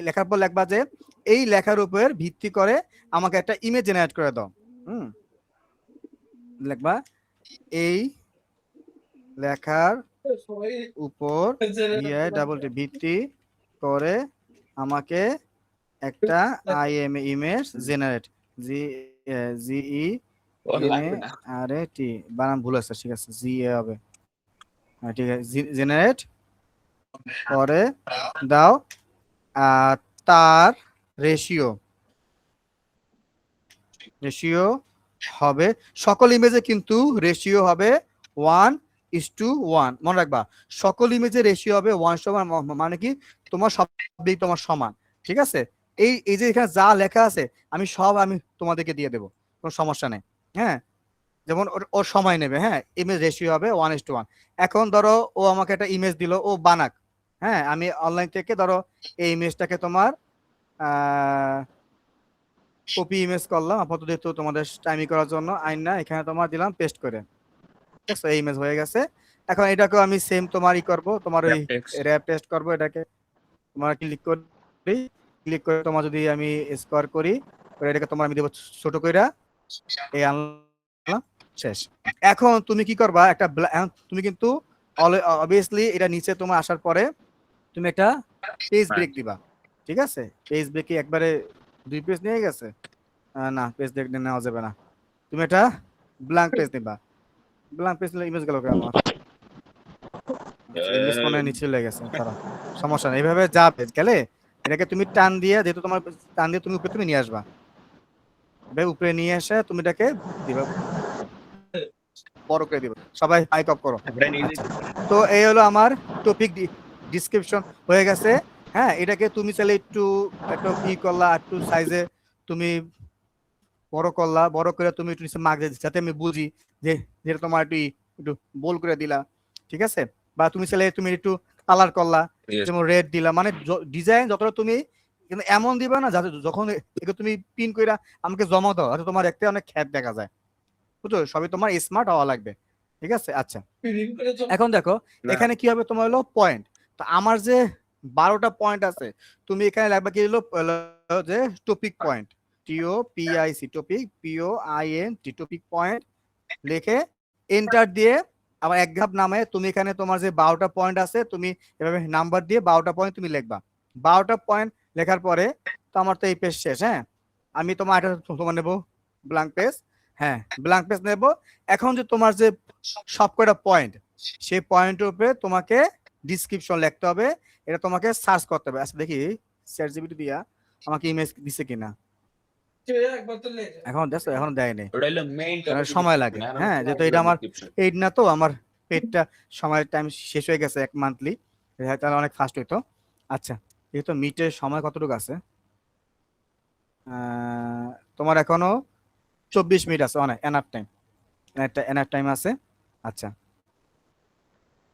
লেখার পর লিখবা যে এই লেখার উপর ভিত্তি করে আমাকে একটা ইমেজ জেনারেট করে দাও। লিখবা এই লেখার উপর ভিত্তি করে আমাকে একটা ইমেজ জেনারেট, জিই আরে টি বানান ভুল আছে, ঠিক আছে, জি এ হবে, ঠিক আছে, জেনারেট করে দাও। তার রেশিও হবে, সকল ইমেজে কিন্তু রেশিও হবে 1:1। মনে রাখবা, সকল ইমেজে রেশিও হবে 1:1, মানে কি তোমার সব দিক তোমার সমান, ঠিক আছে? এই যে এখানে যা লেখা আছে আমি তোমাদেরকে দিয়ে দেবো, কোনো সমস্যা নেই। হ্যাঁ, যেমন ওর সময় নেবে। হ্যাঁ, ইমেজ রেশিও হবে 1:1। এখন ধরো ও আমাকে একটা ইমেজ দিল, ও বানাক। হ্যাঁ, আমি অনলাইন থেকে ধরো এই ইমেজটাকে তোমার কপি ইমেজ করলাম আপাতত, যেহেতু তোমাদের টাইমিং করার জন্য আইন না, এখানে তোমার দিলাম পেস্ট করে, ঠিক আছে? এই ইমেজ হয়ে গেছে। এখন এটাকে আমি সেম তোমারই করব, তোমার ওই র‍্যাপ টেস্ট করব। এটাকে তোমার ক্লিক করে তোমার যদি আমি স্কোর করি, এটাকে তোমার আমি দেব ছোট কইরা, এই আনলাম, শেষ। এখন তুমি কি করবা, তুমি কিন্তু অবভিয়াসলি এটা নিচে তোমার আসার পরে তুমি একটা পেজ ব্রেক দিবা, ঠিক আছে? পেজ ব্রেকে একবারে 2 পেজ নিয়ে গেছে, না পেজ ব্রেক নেওয়া যাবে না, তুমি একটা ব্ল্যাঙ্ক পেজ নিবা। ব্ল্যাঙ্ক পেজ নিলে ইমেজ গেল আমার ইমেজ মনে নিচে চলে গেছে, তারা সমস্যা নেই, এইভাবে যাবে গেলে এটাকে তুমি টান দিয়ে, যেহেতু তোমার টান দিয়ে তুমি উপরে তুমি নিয়ে আসবা, উপরে নিয়ে এসে তুমি এটাকে দিবা, বড় করে দিবা। সবাই হাইক আপ করো। তো এই হলো আমার টপিক ডিসক্রিপশন হয়ে গেছে। হ্যাঁ, এটাকে তুমি চাইলে একটু করলা, একটু সাইজে তুমি বড় করলা, বড় করে তুমি একটু নিচে মার্ক দিয়ে, যাতে আমি বুঝি যে যেটা তোমার একটু বোল্ড করে দিলা, ঠিক আছে? বা তুমি চাইলে তুমি একটু কালার করলা, যেমন রেড দিলা, মানে ডিজাইন যতটা তুমি, কিন্তু এমন দিবা না যাতে যখন তুমি পিন কইরা আমাকে জমা দাও, তাতে তোমার একটা অনেক খ্যাত দেখা যায়, বুঝছো? সবই তোমার স্মার্ট হওয়া লাগবে, ঠিক আছে? আচ্ছা, এখন দেখো এখানে কি হবে, তোমার হলো পয়েন্ট। তো আমার যে 12টা পয়েন্ট আছে, তুমি এখানে লাগবে কি হলো যে topic point, TOPIC, topic POINT, topic point লিখে এন্টার দিয়ে আবার এক ধাপ নামে তুমি এখানে তোমার যে 12টা পয়েন্ট আছে, তুমি এভাবে নাম্বার দিয়ে 12টা পয়েন্ট তুমি লিখবা। 12টা পয়েন্ট লেখার পরে তো আমার তো এই পেজ শেষ। হ্যাঁ, আমি তোমার নেবো ব্ল্যাঙ্ক পেজ। হ্যাঁ, ব্ল্যাঙ্ক পেজ নেব। এখন যে তোমার যে সবকটা পয়েন্ট, সেই পয়েন্টের উপরে তোমাকে ডিসক্রিপশন লিখতে হবে, এটা তোমাকে সার্চ করতে হবে। আচ্ছা দেখি চ্যাটজিপিটি দিয়া আমাকে ইমেজ দিছে কিনা। এখন দেখো, এখন দেয়নি, সময় লাগে। হ্যাঁ, যেহেতু এটা আমার পেইড না, তো আমার পেইডটা সময় টাইম শেষ হয়ে গেছে 1 মান্থলি, তাহলে অনেক ফাস্ট হইতো। আচ্ছা, যেহেতু মিটের সময় কতটুকু আছে, তোমার এখনো 24 মিনিট আছে, অনেক এনাফ টাইম আছে। আচ্ছা,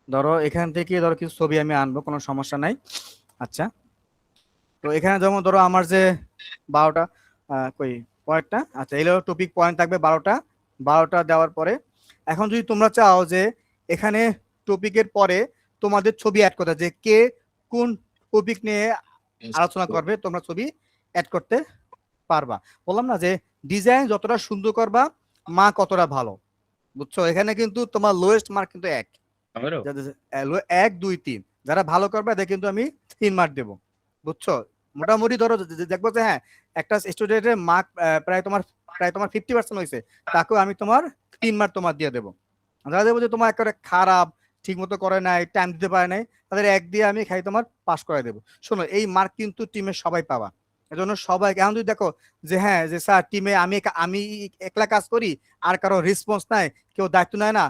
ধরো এখান থেকে ধরো কিছু ছবি আমি আনবো, কোনো সমস্যা নাই। আচ্ছা, তো এখানে যেমন ধরো আমার যে 12টা পয়েন্টটা, আচ্ছা এই টপিক পয়েন্ট থাকবে 12টা দেওয়ার পরে, এখন যদি তোমরা চাও যে এখানে টপিকের পরে তোমাদের ছবি অ্যাড করতে, যে কে কোন টপিক নিয়ে আলোচনা করবে, তোমরা ছবি অ্যাড করতে পারবা। বললাম না যে ডিজাইন যতটা সুন্দর করবা, মা কতটা ভালো, বুঝছো? এখানে কিন্তু তোমার লোয়েস্ট মার্ক কিন্তু 1, 2, 3, যারা ভালো করবে এদের কিন্তু আমি 3 মার্ক দেবো, বুঝছো? মোটামুটি ধরো দেখবো যে হ্যাঁ একটা স্টুডেন্টের মার্ক প্রায় তোমার 50% হয়েছে, তাকেও আমি তোমার 3 মার্ক তোমার দিয়ে দেবো। যারা দেবো যে তোমার একেবারে খারাপ, ঠিক মতো করে নাই, টাইম দিতে পারে নাই, তাদের 1 দিয়ে আমি খাই তোমার পাস করে দেবো। শোনো, এই মার্ক কিন্তু টিমের সবাই পাবা। এজন্য সবাই এখন যদি দেখো যে হ্যাঁ যে স্যার টিমে আমি একলা কাজ করি, আর কারো রেসপন্স নাই, কেউ দায়িত্ব নেয় না,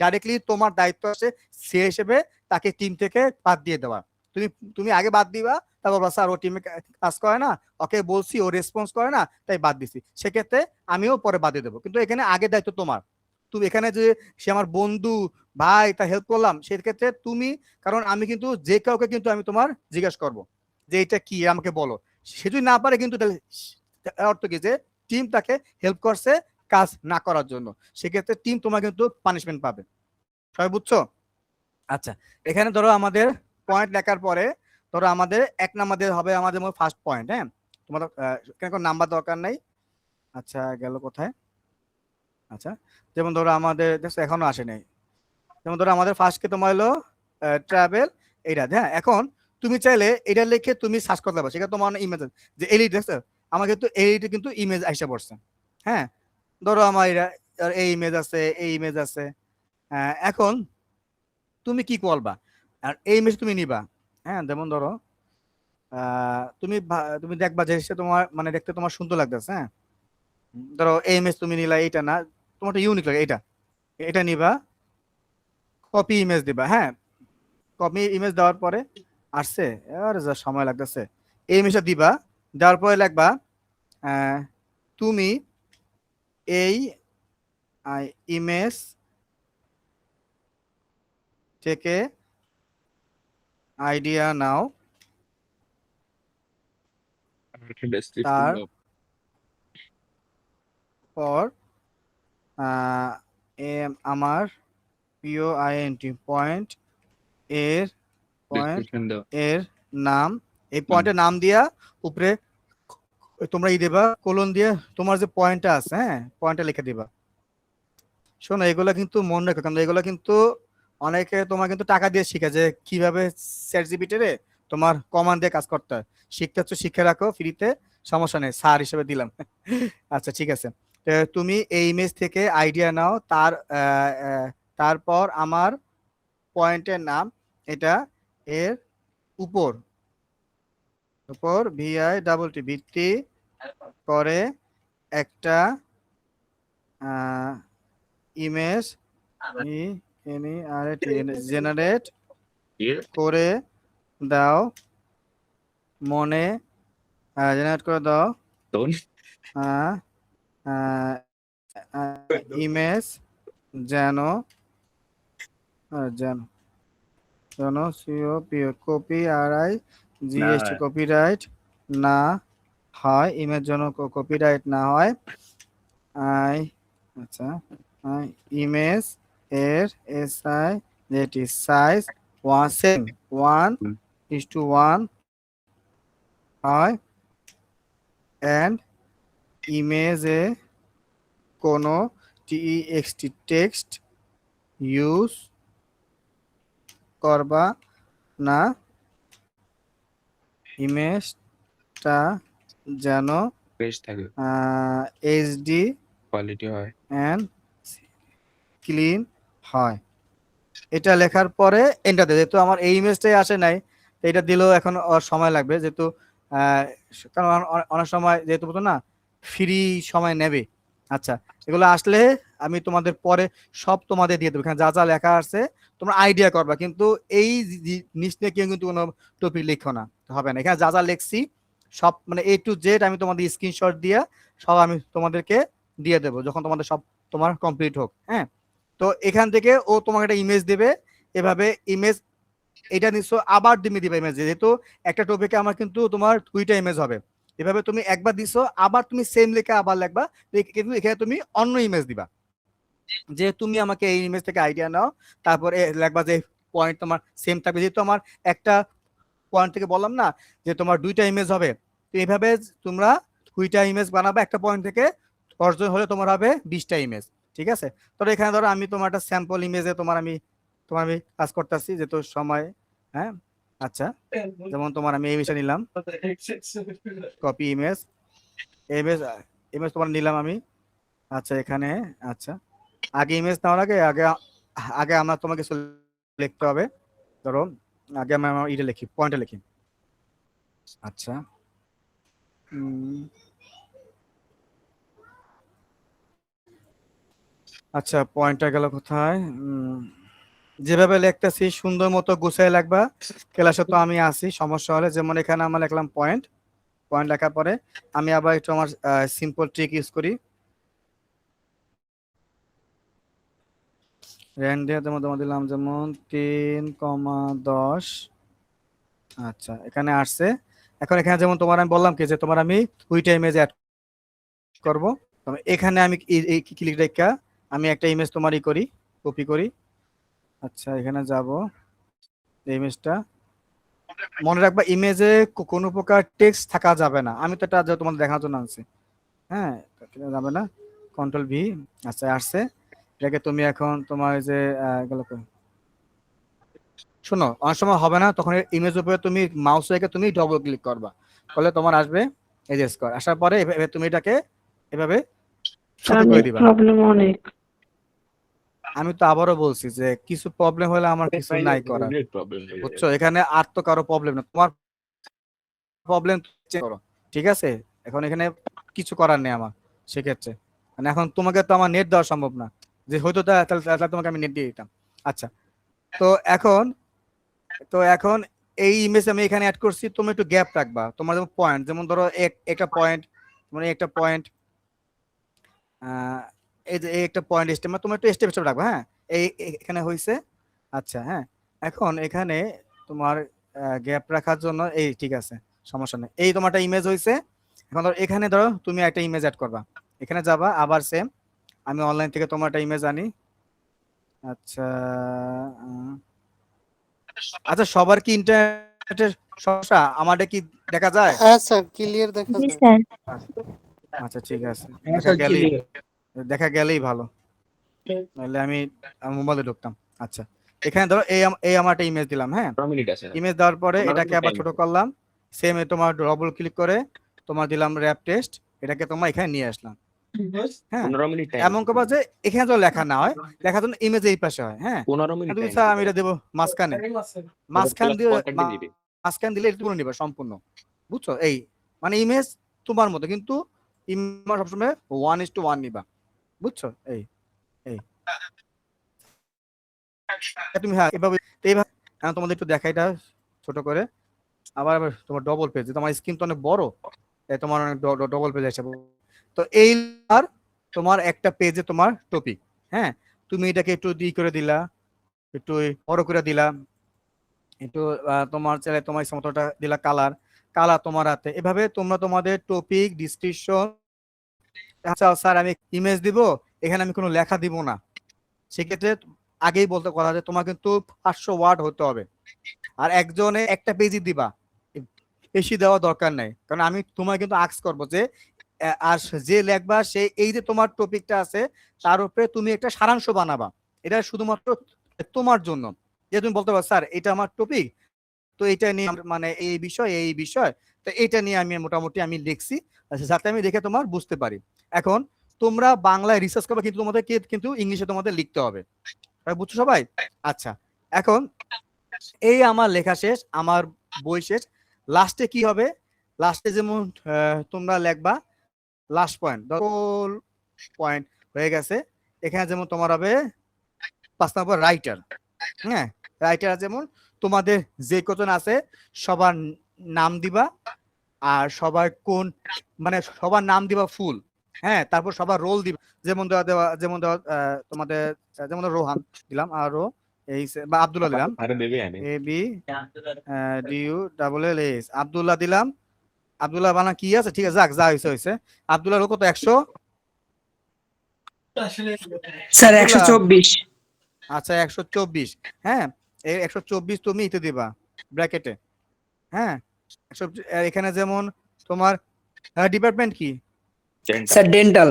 ডাইরেক্টলি তোমার দায়িত্ব আছে সে হিসেবে তাকে টিম থেকে বাদ দিয়ে দেওয়া। তুমি তুমি আগে বাদ দিবা, তারপর বলবা, স্যার ও টিমে কাজ করে না, ওকে বলছি ও রেসপন্স করে না তাই বাদ দিছি, সেক্ষেত্রে আমিও পরে বাদ দিয়ে দেবো। কিন্তু এখানে আগে দায়িত্ব তোমার। তুমি এখানে যে সে আমার বন্ধু ভাই তা হেল্প করলাম, সেক্ষেত্রে তুমি, কারণ আমি কিন্তু যে কাউকে কিন্তু আমি তোমার জিজ্ঞাসা করব যে এটা কি আমাকে বলো। সে যদি না পারে কিন্তু তাহলে অর্থ কি যে টিম তাকে হেল্প করছে কাজ না করার জন্য, সেক্ষেত্রে টিম তোমার কিন্তু পানিশমেন্ট পাবে। সবাই বুঝছো? আচ্ছা, এখানে ধরো আমাদের পয়েন্ট লেখার পরে ধরো আমাদের 1 নাম্বার হবে আমাদের ফার্স্ট পয়েন্ট। হ্যাঁ, তোমাদের এখানে কোনো নাম্বার দরকার নাই। আচ্ছা, গেল কোথায়? আচ্ছা, যেমন ধরো আমাদের এখনো আসে নাই। যেমন ধরো আমাদের ফার্স্টকে তোমার হলো ট্রাভেল এইটা। হ্যাঁ, এখন তুমি চাইলে এটা লিখে তুমি সার্চ করতে পারো, সেটা তোমার ইমেজ যে এলিট দেখছো, আমার কিন্তু এলিটে কিন্তু ইমেজ আইসা পড়ছে। হ্যাঁ, ধরো আমার এই ইমেজ আছে, এই ইমেজ আছে। এখন তুমি কি করবা, আর এই ইমেজ তুমি নিবা। হ্যাঁ, যেমন ধরো তুমি দেখবা যে সে তোমার মানে দেখতে তোমার সুন্দর লাগতেছে। হ্যাঁ, ধরো এই ইমেজ তুমি নিলা, এইটা না, তোমারটা ইউনিক লাগে, এটা এটা নিবা, কপি ইমেজ দিবা। হ্যাঁ, কপি ইমেজ দেওয়ার পরে আসছে, আর যা সময় লাগতেছে, এই ইমেজটা দিবা, দেওয়ার পরে লিখবা তুমি এই ইমেজ থেকে আইডিয়া নাও, তারপর আমার POINT পয়েন্ট এর এর নাম, এই পয়েন্টের নাম দিয়া উপরে তোমরা দেবা কোলন দিয়ে তোমার যে পয়েন্টটা আছে, হ্যাঁ পয়েন্টটা লিখে দিবা। শোনো, এগুলো কিন্তু মনে রাখো, কারণ এগুলো কিন্তু অনেকে তোমার কিন্তু টাকা দিয়ে শিখে যে কিভাবে চ্যাটজিপিটি রে তোমার কমান্ড দিয়ে কাজ করতে হয়। শিখতে হচ্ছে, শিখে রাখো ফ্রিতে, সমস্যা নেই, স্যার হিসেবে দিলাম। আচ্ছা ঠিক আছে, তুমি এই ইমেজ থেকে আইডিয়া নাও, তারপর আমার পয়েন্টের নাম এটা, এর উপর VI ভিত্তি করে একটা ইমেজ জেনারেট করে দাও, মনে জেনারেট করে দাও ইমেজ যেন কপিরাইট না হয়, ইমেজ যেন কপিরাইট না হয়। আচ্ছা, ইমেজ এর যেটি সাইজ 1:1 হয়, এন্ড ইমেজে কোনো TXT টেক্সট ইউজ করবা না, ইমেজটা যেন HD কোয়ালিটি হয় এন্ড ক্লিন হয়। এটা লেখার পরে এন্টার দে। যেহেতু আমার এই ইমেজটাই আসে নাই, তো এটা দিলেও এখন সময় লাগবে, যেহেতু কারণ অনেক সময় যেহেতু বলতো না ফ্রি সময় নেবে। আচ্ছা, এগুলো আসলে আমি তোমাদের পরে সব তোমাদের দিয়ে দেবো, এখানে যা যা লেখা আছে তোমরা আইডিয়া করবা, কিন্তু এই জিনিস নিয়ে কেউ কিন্তু কোনো টপিক লিখো না, হবে না। এখানে যা যা লিখছি সব মানে A to Z আমি তোমাদের স্ক্রিনশট দিয়ে সব আমি তোমাদেরকে দিয়ে দেবো যখন তোমাদের সব তোমার কমপ্লিট হোক। হ্যাঁ, তো এখান থেকে ও তোমাকে একটা ইমেজ দেবে, এভাবে ইমেজ এটা নিশ্চয় আবার তুমি দিবে ইমেজ, যেহেতু একটা টপিকে আমার কিন্তু তোমার 2টা ইমেজ হবে, এভাবে তুমি একবার দিছো আবার তুমি সেম লেখা আবার লিখবা, কিন্তু এখানে তুমি অন্য ইমেজ দিবা যে তুমি আমাকে এই ইমেজ থেকে আইডিয়া নাও, তারপরে লিখবা যে পয়েন্ট তোমার সেম থাকবে, যেহেতু আমার একটা পয়েন্ট থেকে বললাম না যে তোমার 2টা ইমেজ হবে, তো এইভাবে তোমরা 2টা ইমেজ বানাবে, একটা পয়েন্ট থেকে 10 জন হলে তোমার হবে 20টা ইমেজ। ঠিক আছে, তো এখানে ধরো আমি তোমার একটা স্যাম্পল ইমেজে আমি কাজ করতেছি যেহেতু সময়। হ্যাঁ, আচ্ছা, যেমন তোমার আমি এই ইমেজটা নিলাম, কপি ইমেজ, ইমেজ ইমেজ তোমার নিলাম আমি। আচ্ছা, এখানে আচ্ছা, আগে ইমেজ নেওয়ার আগে আগে আগে আমরা তোমাকে লিখতে হবে। ধরো আগে আমি আমার ইটা লিখি, পয়েন্টে লিখি। আচ্ছা আচ্ছা পয়েন্টটা গেল কোথায়? যেভাবে লিখতেছি সুন্দর মতো গুছাই লাগবা। ক্লাসে তো আমি আসি, সমস্যা হলে যেমন এখানে আমরা লিখলাম পয়েন্ট, পয়েন্ট লেখার পরে আমি আবার একটু আমার সিম্পল ট্রিক ইউজ করি। র্যান্ডিয়াতে মধ্যে দিলাম যেমন 3,10। আচ্ছা এখানে আসছে। এখন এখানে যেমন তোমার আমি বললাম কি যে তোমার আমি দুইটা ইমেজ অ্যাড করব। এখানে আমি এই ক্লিক রেখা আমি একটা ইমেজ তোমারই করি, কপি করি। আচ্ছা এখানে যাব, এই ইমেজটা মনে রাখবা, ইমেজে কোনো প্রকার টেক্সট থাকা যাবে না। আমি তো এটা তোমাদের দেখানোর জন্য আনছি, হ্যাঁ যাবে না। Control V. আচ্ছা আসছে। এটাকে তুমি এখন তোমার যে শোনো, অনেক সময় হবে না, তখন ইমেজ উপরে তুমি মাউস রেখে তুমি ডবল ক্লিক করবা, করলে তোমার আসবে এই যে স্কোয়ার। আসার পরে এভাবে তুমি এটাকে এভাবে ছোট করে দিবা। প্রবলেম অনেক। আমি তো আবারও বলছি যে কিছু প্রবলেম হলে আমার কিছু নাই করার, নেট প্রবলেম বুঝছো? এখানে আর তো কারো প্রবলেম না, তোমার প্রবলেম করো, ঠিক আছে? এখন এখানে কিছু করার নেই আমার সেক্ষেত্রে। মানে এখন তোমাকে তো আমার নেট দেওয়া সম্ভব না, যে হয়তো তাহলে তোমাকে আমি নেট দিয়ে দিতাম। আচ্ছা তো এখন এই ইমেজ আমি এখানে অ্যাড করছি, তুমি একটু গ্যাপ রাখবা। তোমার যেমন পয়েন্ট, যেমন ধরো একটা পয়েন্ট, মানে একটা পয়েন্ট, এই যে এই একটা পয়েন্ট স্টেপ, তুমি একটু স্টেপ স্টেপ রাখবা। হ্যাঁ এখানে হয়েছে। আচ্ছা হ্যাঁ এখন এখানে তোমার গ্যাপ রাখার জন্য এই ঠিক আছে, সমস্যা নেই। এই তোমার একটা ইমেজ হয়েছে। এখন ধরো এখানে ধরো তুমি একটা ইমেজ অ্যাড করবা, এখানে যাবা আবার সেম, আমি অনলাইন থেকে তোমার একটা ইমেজ আনি। আচ্ছা আচ্ছা সবার কি ইন্টারনেটের সমস্যা? আমাদের কি দেখা যায়? হ্যাঁ স্যার, ক্লিয়ার দেখা জি যায়। স্যার। আচ্ছা ঠিক আছে, স্যার ক্লিয়ার। দেখা গেলেই ভালো, নাহলে আমি মোবাইলে ঢুকতাম। আচ্ছা এখানে ধরো এই আমার একটা ইমেজ দিলাম। হ্যাঁ 15 মিনিট আছে না? ইমেজ দেওয়ার পরে 15 এটাকে মিনিট আবার time ছোট আছে। করলাম, সেম তোমার ডবল ক্লিক করে তোমার দিলাম র্যাপ টেস্ট, এটাকে তোমার এখানে নিয়ে আসলাম। হ্যাঁ 15 মিনিট টাইম এমন করবা যে এখানে তো লেখা না হয়, লেখা তো ইমেজ এই পাশে হয়। হ্যাঁ 15 মিনিট তুমি টাইম স্যার আমি এটা দেবো মাঝখানে, মাঝখান দিয়ে দিবে। মাঝখান দিলে একটু করে নিবা সম্পূর্ণ, বুঝছো? এই মানে ইমেজ তোমার মতো, কিন্তু ইমেজ সবসময় 1:1 নিবা, বুঝছো? এই এই তুমি হ্যাঁ এইভাবে আমি তোমাদের একটু দেখাই এটা ছোট করে। আবার তোমার ডবল পেজ, তোমার স্ক্রিন তো অনেক বড়, তোমার অনেক ডবল পেজ আসবে। তো এই আর তোমার একটা পেজে তোমার টপিক। হ্যাঁ তুমি এটাকে একটু করে দিলা, একটু বড় করে দিলা, একটু তোমার চাইলে তোমার সমতলটা দিলা কালার, কালার তোমার হাতে। এভাবে তোমরা তোমাদের টপিক ডিসক্রিপশন। আচ্ছা স্যার আমি ইমেজ দিব, এখানে আমি কোনো লেখা দিব না, সেক্ষেত্রে আগেই বলতে কথা যে তোমার কিন্তু 500 ওয়ার্ড হতে হবে, আর একজনে একটা পেজই দিবা, বেশি দেওয়া দরকার নাই। কারণ আমি তোমার কিন্তু আস্ক করবো যে আর যে লেখবা সে এই যে তোমার টপিকটা আছে তার উপরে তুমি একটা সারাংশ বানাবা, এটা শুধুমাত্র তোমার জন্য। যে তুমি বলতে পারো স্যার এটা আমার টপিক, তো এটা নিয়ে মানে এই বিষয়, তো এটা নিয়ে আমি মোটামুটি আমি লিখছি, যাতে আমি দেখে তোমার বুঝতে পারি। এখন তোমরা বাংলায় রিসার্চ করবে, কিন্তু তোমাদের কিন্তু ইংলিশে তোমাদের লিখতে হবে, বুঝছো সবাই? আচ্ছা এখন এই আমার লেখা শেষ, আমার বই শেষ। লাস্টে কি হবে? লাস্টে যেমন তোমরা লিখবা লাস্ট পয়েন্ট, পয়েন্ট হয়ে গেছে। এখানে যেমন তোমার হবে 5 নম্বর রাইটার। হ্যাঁ রাইটার যেমন তোমাদের যে কজন আছে সবার নাম দিবা, আর সবার কোন মানে সবার নাম দিবা ফুল। হ্যাঁ তারপর সবার রোল দিবা, যেমন যেমন তোমাদের যেমন রোহান দিলাম, আর এই বা আব্দুল্লাহ দিলাম, আরে দেবে আনে। A B D U double L S, Abdullah দিলাম। আব্দুল্লাহ বানা কি আছে, ঠিক আছে যাক যা হয়েছে। আব্দুল্লাহ রোল কত? 100 স্যার 124। আচ্ছা 124। হ্যাঁ এই 124 তুমি ইতে দিবা ব্র্যাকেটে। হ্যাঁ এখানে যেমন তোমার ডিপার্টমেন্ট কি? Sir dental.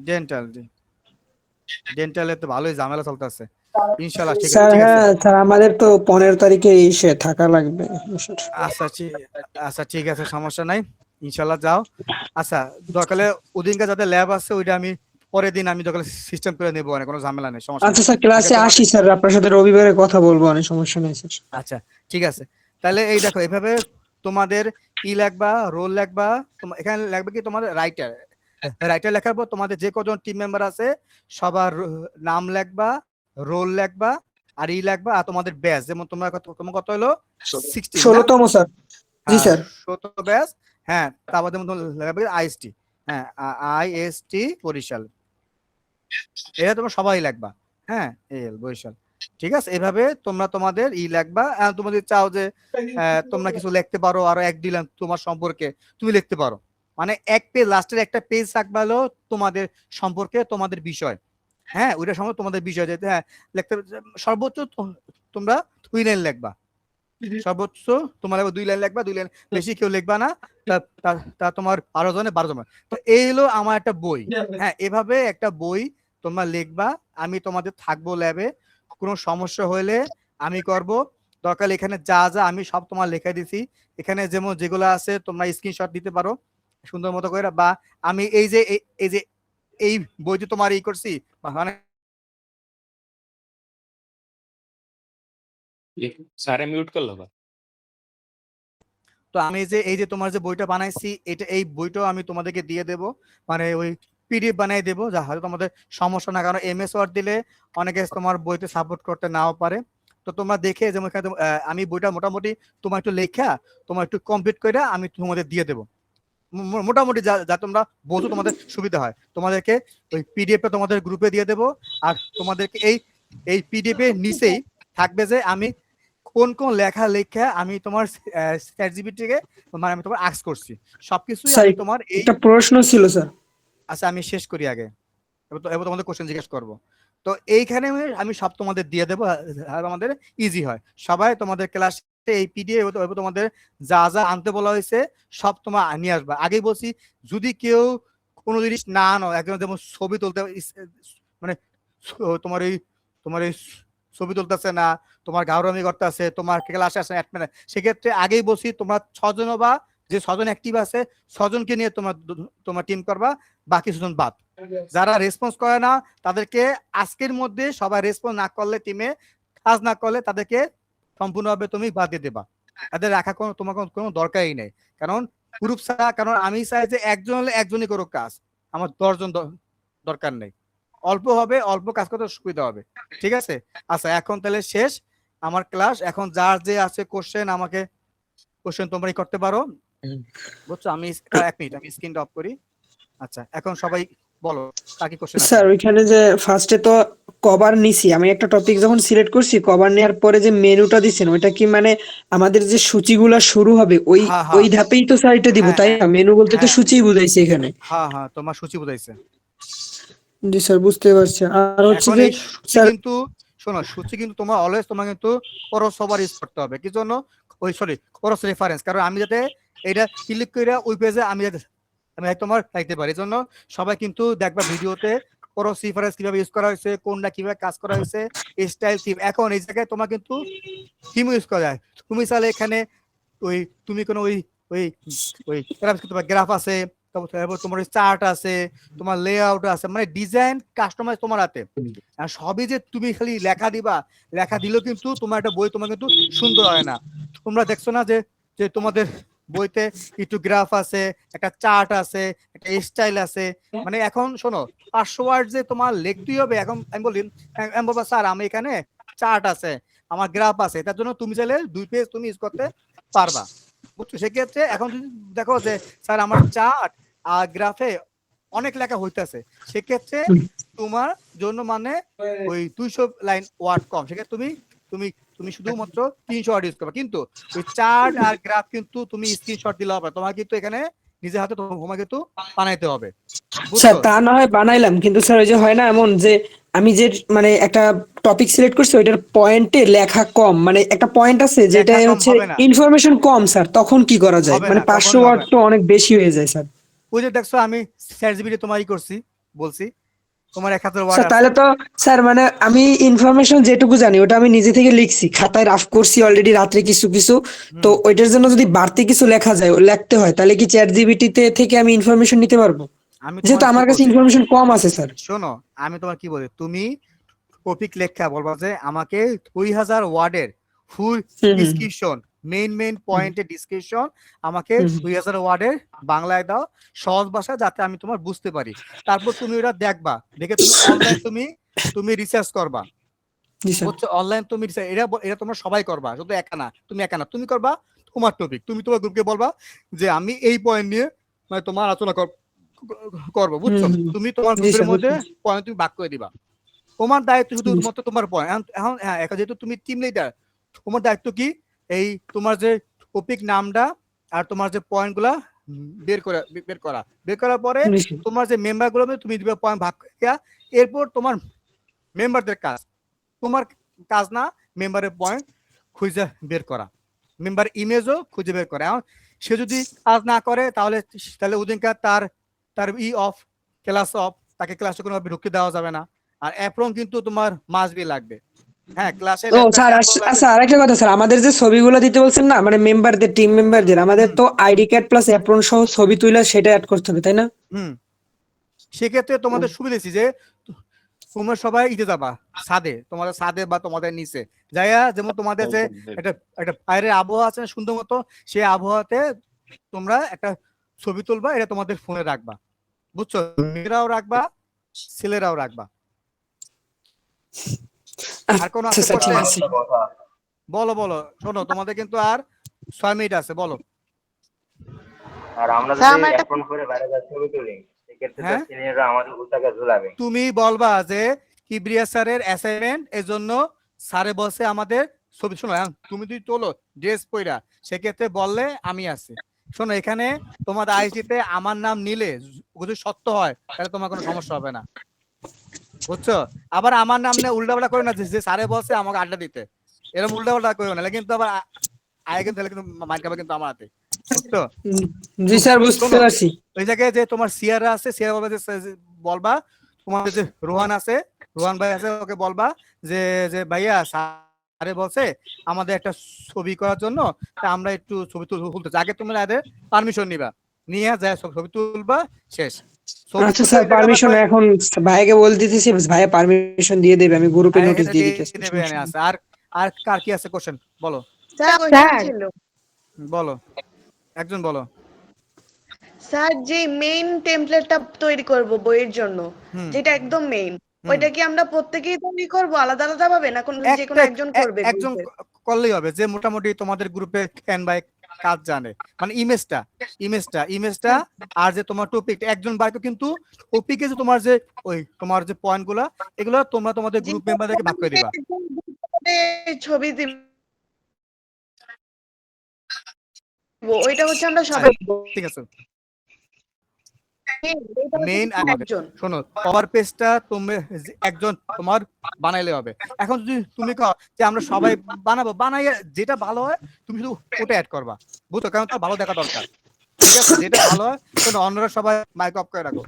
ডেন্টাল। ডেন্টালে তো ভালোই ঝামেলা চলতেছে, ইনশাআল্লাহ ঠিক আছে স্যার ঠিক আছে। হ্যাঁ স্যার আমাদের তো 15 তারিখে এসে থাকা লাগবে। আচ্ছা ঠিক আছে সমস্যা নাই, ইনশাআল্লাহ যাও। আচ্ছা দরকারে ওদিনকে যাতে ল্যাব আছে ওইটা আমি পরের দিন আমি যখন সিস্টেম করে নেবো, মানে কোনো ঝামেলা নেই, সমস্যা আচ্ছা নেই। স্যার, আগে ক্লাসে তোমার আসি স্যার, আপনার সাথে রবিবারে কথা বলবো, অনেক সমস্যা নেই স্যার। আচ্ছা ঠিক আছে, তাহলে এই দেখো এভাবে তোমাদের লেখবা, রোল লেখবা, এখানে লাগবে কি তোমাদের রাইটার। রাইটার লেখার পর তোমাদের যে কজন টিম মেম্বার আছে সবার নাম লেখবা, রোল লেখবা, আর লেখবা, আর তোমাদের ব্যাচ, যেমন তোমার কত হলো 16 না? 16তম স্যার। জি স্যার। 16 ব্যাচ। হ্যাঁ, তারপর যেমন লাগবে আইএসটি, হ্যাঁ আইএসটি বরিশাল, এটা তোমরা সবাই লাগবা। হ্যাঁ, বরিশাল, ঠিক আছে। এভাবে তোমরা তোমাদের লিখবা। তোমরা যদি চাও যে তোমরা কিছু লিখতে পারো, আরো এক দিলাম তোমার সম্পর্কে, তুমি লিখতে পারো, মানে এক পেজ, লাস্টের একটা পেজ থাকবে হলো তোমাদের সম্পর্কে, তোমাদের বিষয়। হ্যাঁ, ওইটা সম্পর্কে তোমাদের বিষয় যেতে, হ্যাঁ লিখতে সর্বোচ্চ তোমরা 2 লাইন লিখবা, সর্বোচ্চ তোমার 2 লাইন লিখবা, 2 লাইন বেশি কেউ লিখবা না। তা তোমার 12 জনে 12 জন। তো এই হলো আমার একটা বই। হ্যাঁ, এভাবে একটা বই তোমরা লিখবা, আমি তোমাদের থাকবো ল্যাবে, কোনো সমস্যা হলে আমি করব, দরকার এখানে যা যা আমি সব তোমার লেখা দিছি, এখানে যেমন যেগুলো আছে তোমরা স্ক্রিনশট দিতে পারো সুন্দর মতো করে, বা আমি এই যে এই বইটি তোমার করছি, মানে सारे म्यूट कर लो बा। তো আমি এই যে তোমার যে বইটা বানাইছি, এই বইটাও আমি তোমাদেরকে দিয়ে দেব, মানে ওই পিডিএফ বানাই দেবো, যা হয়তো তোমাদের সমস্যা না, কারণ এমএস ওয়ার্ড দিলে অনেকে তোমার বইতে সাপোর্ট করতে নাও পারে। তো তোমরা দেখে, যেমন আমি বইটা মোটামুটি তোমার একটু লেখা, তোমার একটু কমপ্লিট করে আমি তোমাদের দিয়ে দেবো, মোটামুটি যা তোমরা বোঝো, তোমাদের সুবিধা হয়। তোমাদেরকে ওই পিডিএফটা তোমাদের গ্রুপে দিয়ে দেবো, আর তোমাদেরকে এই পিডিএফ এর নিচেই থাকবে যে আমি কোন কোন লেখা আমি তোমার চ্যাটজিপিটি থেকে মানে আমি তোমার আস্ক করছি, সবকিছুই স্যার আমি তোমার একটা প্রশ্ন ছিল স্যার। আচ্ছা আমি শেষ করি আগে, এবার তোমাদের কোশ্চেন জিজ্ঞেস করবো। তো এইখানে আমি সব তোমাদের দিয়ে দেবো, আর আমাদের ইজি হয়, সবাই তোমাদের ক্লাসে এই পিডিএফ তোমাদের যা যা আনতে বলা হয়েছে সব তোমার নিয়ে আসবা। আগেই বলছি, যদি কেউ কোনো জিনিস না আনো, একজন যেমন ছবি তুলতে, মানে তোমার এই ছবি তুলতেছে না, তোমার গাউরামি করতে আছে, তোমার ক্লাসে আসে সেক্ষেত্রে আগেই বলছি তোমরা 6 জন, বা যে 6 জন অ্যাক্টিভ আছে 6 জনকে নিয়ে তোমার টিম করবা, বাকি 6 জন বাদ। যারা রেসপন্স করে না তাদেরকে আজকের মধ্যে, সবাই রেসপন্স না করলে, টিমে কাজ না করলে তাদেরকে সম্পূর্ণভাবে তুমি বাদ দিয়ে দেবা, তাদের রাখা তোমার কোনো দরকারই নেই। কারণ গ্রুপ ছাড়া, কারণ আমি চাই যে একজন হলে একজনই করুক কাজ, আমার 10 জন দরকার নেই, অল্প হবে, অল্প কাজ করতে সুবিধা হবে, ঠিক আছে। আচ্ছা এখন তাহলে শেষ আমার ক্লাস, এখন যার যে আছে কোশ্চেন, আমাকে কোশ্চেন তোমরাই করতে পারো, বুঝছো। আমি 1 মিনিট আমি স্ক্রিনটা অফ করি। আচ্ছা এখন সবাই বলো, কাকে কোশ্চেন আছে? স্যার ওইখানে যে ফার্স্টে তো কভার নিছি, আমি একটা টপিক যখন সিলেক্ট করছি, কভার নেওয়ার পরে যে মেনুটা দিছেন, ওইটা কি মানে আমাদের যে সূচিগুলা শুরু হবে ওই হ্যাঁ, হ্যাঁ। ওই ধাপেই তো স্যার এটা দিব, হ্যাঁ, তাই না? মেনু বলতে তো হ্যাঁ। সূচি বুঝাইছে এখানে। হ্যাঁ তোমার সূচি বুঝাইছে। জি স্যার, বুঝতে পারছি। আর হচ্ছে এখন যে এই সূচি স্যার কিন্তু শোনো, সূচি কিন্তু তোমার অলওয়েজ তোমার কিন্তু ক্রস ওভার ইউজ করতে হবে, কি জন্য? ওই সরি, ক্রস রেফারেন্স, কারণ আমি যাতে এটা ক্লিক করে ওই পেজে আমি তোমার চাইতে পারি, এই জন্য সবাই কিন্তু দেখবা ভিডিওতে ক্রস রেফারেন্স কিভাবে ইউজ করা হয়েছে, কোনটা কিভাবে কাজ করা হয়েছে, স্টাইল থিম। এখন এই জায়গায় তোমার কিন্তু থিম ইউজ করা যায়, তুমি চাইলে এখানে ওই তুমি কোনো ওই ওই গ্রাফ আছে, তারপর তোমার চার্ট আছে, তোমার লেআউট আছে, মানে ডিজাইন কাস্টমাইজ তোমার হাতে। আর সবই যে তুমি খালি লেখা দিবা, লেখা দিলেও কিন্তু তোমার একটা বই তোমার কিন্তু সুন্দর হয় না। তোমরা দেখছো না যে যে তোমাদের বইতে একটু গ্রাফ আছে, একটা চার্ট আছে, একটা স্টাইল আছে, মানে এখন শোনো 500 ওয়ার্ড যে তোমার লিখতেই হবে। এখন আমি বলবো স্যার আমি এখানে চার্ট আছে, আমার গ্রাফ আছে, তার জন্য তুমি চাইলে 2 পেজ তুমি ইউজ করতে পারবা, বুঝছো। সেক্ষেত্রে এখন যদি দেখো যে স্যার আমার চার্ট আর গ্রাফে অনেক লেখা হইতেছে, সেক্ষেত্রে তোমার জন্য মানে ওই 200 লাইন ওয়ার্ড কম, সেক্ষেত্রে তুমি তুমি তুমি শুধুমাত্র 300 ওয়ার্ড ইউজ করবে। কিন্তু ওই চার্ট আর গ্রাফ কিন্তু তুমি স্ক্রিনশট দিলে হবে, তোমার কিন্তু এখানে নিজের হাতে তোমাকে কিন্তু বানাইতে হবে, স্যার বুঝছো। তা না হয় বানাইলাম, কিন্তু স্যার ওই যে হয় না এমন যে আমি যে মানে একটা টপিক সিলেক্ট করছি, ওইটার পয়েন্টে লেখা কম, মানে একটা পয়েন্ট আছে যেটা লেখা কম হচ্ছে হবে না, ইনফরমেশন কম, স্যার তখন কি করা যায়? হবে মানে না, 500 কখনোই ওয়ার্ড হবে না। তো অনেক বেশি হয়ে যায় স্যার। ওই যে দেখছো আমি চ্যাটজিপিটি তোমারই করছি, বলছি তোমার 1000 ওয়ার্ড স্যার আছে। তাহলে তো স্যার মানে আমি ইনফরমেশন যেটুকু জানি ওটা আমি নিজে থেকে লিখছি, খাতায় রাফ করছি অলরেডি রাত্রে কিছু কিছু। তো ওইটার জন্য যদি বাড়তি কিছু লেখা যায়, লিখতে হয়, তাহলে কি চ্যাট জিপিটি থেকে আমি ইনফরমেশন নিতে পারবো? আমি যেহেতু তোমার কি আমার কাছে বলছি ইনফরমেশন কম আছে স্যার। শোনো, আমি তোমার কি বলি, তুমি টপিক লেখা বলবা যে আমাকে 2000 ওয়ার্ডের ফুল হুম হুম ডিসক্রিপশন, মেইন হুম পয়েন্টের ডিসক্রিপশন আমাকে হুম 2000 ওয়ার্ডের বাংলায় দাও, সহজ ভাষায়, যাতে আমি তোমার বুঝতে পারি। তারপর তুমি ওটা দেখবা, দেখে তুমি অনলাইন তুমি রিসার্চ করবা। জি স্যার। বুঝছো? অনলাইন তুমি এটা তোমরা সবাই করবা, শুধু একা না, তুমি করবা তোমার টপিক, তুমি তোমার গ্রুপকে বলবা যে আমি এই পয়েন্ট নিয়ে মানে তোমার আলোচনা করবো। হুম বুঝছো? হুম তুমি তোমার জি গ্রুপের স্যার মধ্যে বুঝতে পয়েন্ট তুমি ভাগ করে দিবা। তোমার দায়িত্ব হুম, শুধুমাত্র তোমার পয়েন্ট। এখন এখন হ্যাঁ, এখন যেহেতু তুমি টিম লিডার, তোমার দায়িত্ব কি, এই তোমার যে টপিক নামটা আর তোমার যে পয়েন্ট গুলা বের করার পরে জি স্যার। তোমার যে মেম্বার গুলো তুমি দিবে পয়েন্ট ভাগ করে দেয়া। এরপর তোমার মেম্বারদের কাজ, তোমার কাজ না মেম্বারের পয়েন্ট খুঁজে বের করা, মেম্বার ইমেজও খুঁজে বের করা। এখন সে যদি কাজ না করে তাহলে তাহলে ওদিনকার তার তার অফ, ক্লাস অফ, তাকে ক্লাসে কোনোভাবে ঢুকতে দেওয়া যাবে না। আর অ্যাপ্রন কিন্তু তোমার মাস্ট বি লাগবে। হ্যাঁ, ক্লাসে ও স্যার আচ্ছা আরেকটা কথা স্যার, আমাদের যে ছবিগুলো দিতে বলছেন না মানে মেম্বারদের, টিম মেম্বারদের, আমাদের তো আইডি কার্ড প্লাস অ্যাপ্রন সহ ছবি তুলে সেটা অ্যাড করতে হবে তাই না? হুম, সেক্ষেত্রে তোমাদের সুবিধা দিচ্ছি যে তোমরা সবাই যাবা ছাদে, তোমাদের ছাদে বা তোমাদের নিচে যাইয়া, যেমন তোমাদের যে একটা একটা বাইরের আবহাওয়া আছে না সুন্দর মতো, সেই আবহাওয়াতে তোমরা একটা ছবি তুলবা, এটা তোমাদের ফোনে রাখবা। বুঝছো? মেয়েরাও রাখবা, ছেলেরাও রাখবা। আর কোন আচ্ছা আছে স্যার ঠিক কোশ্চেন? আছে। বলো বলো, শোনো তোমাদের কিন্তু আর 6 মিনিট আছে, বলো। আর আমরা স্যার যদি আমার একটা অ্যাপ্রন করে বাইরে যাওয়ার ছবি তুলি, সেক্ষেত্রে তো হ্যাঁ, সিনিয়ররা আমাদের উল্টাকে ঝুলাবে। তুমি বলবা যে কিবরিয়া স্যারের অ্যাসাইনমেন্ট এর জন্য স্যারে বসে আমাদের ছবি, শোনো তুমি যদি তোলো ড্রেস পইরা, সেক্ষেত্রে বললে আমি আছি। শোনো, এখানে তোমার আইসিতে আমার নাম নিলে যদি সত্য হয় তাহলে তোমার কোনো সমস্যা হবে না। বুঝছো? আবার আমার নাম নিয়ে উল্টাপাল্টা করে না যে স্যারে বসে আমাকে আড্ডা দিতে, এরকম উল্টাপাল্টা করবে না, কিন্তু আবার আয় কিন্তু তাহলে কিন্তু মাইর খাবে কিন্তু আমার হাতে। বুঝছো? জি স্যার বুঝতে শোনো, পারছি। ওই জায়গায় যে তোমার সিয়ারা আছে, সিয়ারা বলবা যে বলবা, তোমাদের যে রোহান আছে, রোহান ভাই আছে, ওকে বলবা যে যে ভাইয়া স্যারে বলছে আমাদের একটা ছবি করার জন্য, তা আমরা একটু ছবি তুলতে চাই। আগে তোমরা এদের পারমিশন নিবা, নিয়ে যায় ছবি তুলবা, শেষ। ছবি আচ্ছা তুলে স্যার এটাকে আবার পারমিশন এখন ভাইকে বলে দিতেছি, ভাইয়া পারমিশন দিয়ে দেবে, আমি গ্রুপে নোটিশ দিয়ে দিতেছি। দেবে এনে আছে। আর আর কার কি আছে কোশ্চেন? বলো স্যার কোশ্চেন ছিল, বলো, একজন বলো। স্যার যে মেইন টেমপ্লেটটা তৈরি করব বইয়ের জন্য, হুম যেটা একদম মেইন, হুম, ওইটা কি আমরা প্রত্যেকেই তৈরি করব আলাদা আলাদা ভাবে, না কোন যে কোনো একজন করবে একজন গ্রুপে? করলেই হবে, যে মোটামুটি তোমাদের গ্রুপে ক্যানভায় কাজ জানে, মানে ইমেজটা আর যে তোমার টপিক, একজন বাইকে কিন্তু টপিকে যে তোমার যে ওই তোমার যে পয়েন্ট গুলা, এগুলো তোমরা তোমাদের গ্রুপ মেম্বারদেরকে ভাগ করে দিবা। ছবি দিব, ওইটা হচ্ছে আমরা সবাই ঠিক আছে, মেইন মেইন একজন। শোনো, কভার পেজটা তুমি একজন তোমার বানাইলে হবে। এখন যদি তুমি কও যে আমরা সবাই বানাবো, বানাইয়া যেটা ভালো হয় তুমি শুধু ওটা অ্যাড করবা। বুঝছো? কারণ তার ভালো দেখা দরকার। ঠিক আছে, যেটা ভালো হয়, শোনো অন্যরা সবাই মাইক অফ করে রাখো,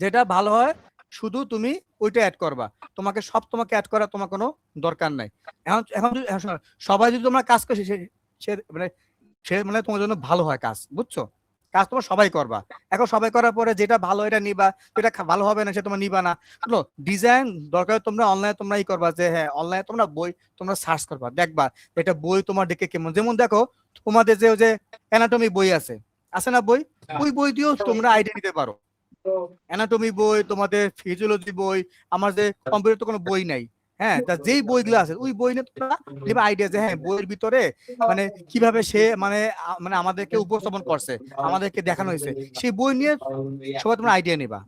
যেটা ভালো হয় শুধু তুমি ওইটা অ্যাড করবা। তোমাকে অ্যাড করা তোমার কোনো দরকার নাই। এখন এখন যদি শোনো, সবাই যদি তোমরা কাজ করছে সে মানে তোমার জন্য ভালো হয় কাজ। বুঝছো? কাজ তোমার সবাই করবা। এখন সবাই করার পরে যেটা ভালো এটা নিবা, যেটা ভালো হবে না সেটা তোমার নিবা না। শোনো, ডিজাইন দরকার তোমরা অনলাইনে তোমরা করবা, যে হ্যাঁ অনলাইনে তোমরা বই তোমরা সার্চ করবা, দেখবা এটা বই তোমার দেখে কেমন। যেমন দেখো তোমাদের যে অ্যানাটমি বই আছে না বই, ওই বই দিয়েও তোমরা আইডিয়া নিতে পারো। অ্যানাটমি বই, তোমাদের ফিজিওলজি বই, আমার যে কম্পিউটার তো কোনো বই নাই, হ্যাঁ, তা যেই বইগুলো আছে ওই বই নিয়ে তোমরা নেবে আইডিয়া, যে হ্যাঁ বইয়ের ভিতরে মানে কিভাবে সে মানে মানে আমাদেরকে উপস্থাপন করছে, আমাদেরকে দেখানো হয়েছে, সেই বই নিয়ে সবাই তোমরা আইডিয়া নিবা।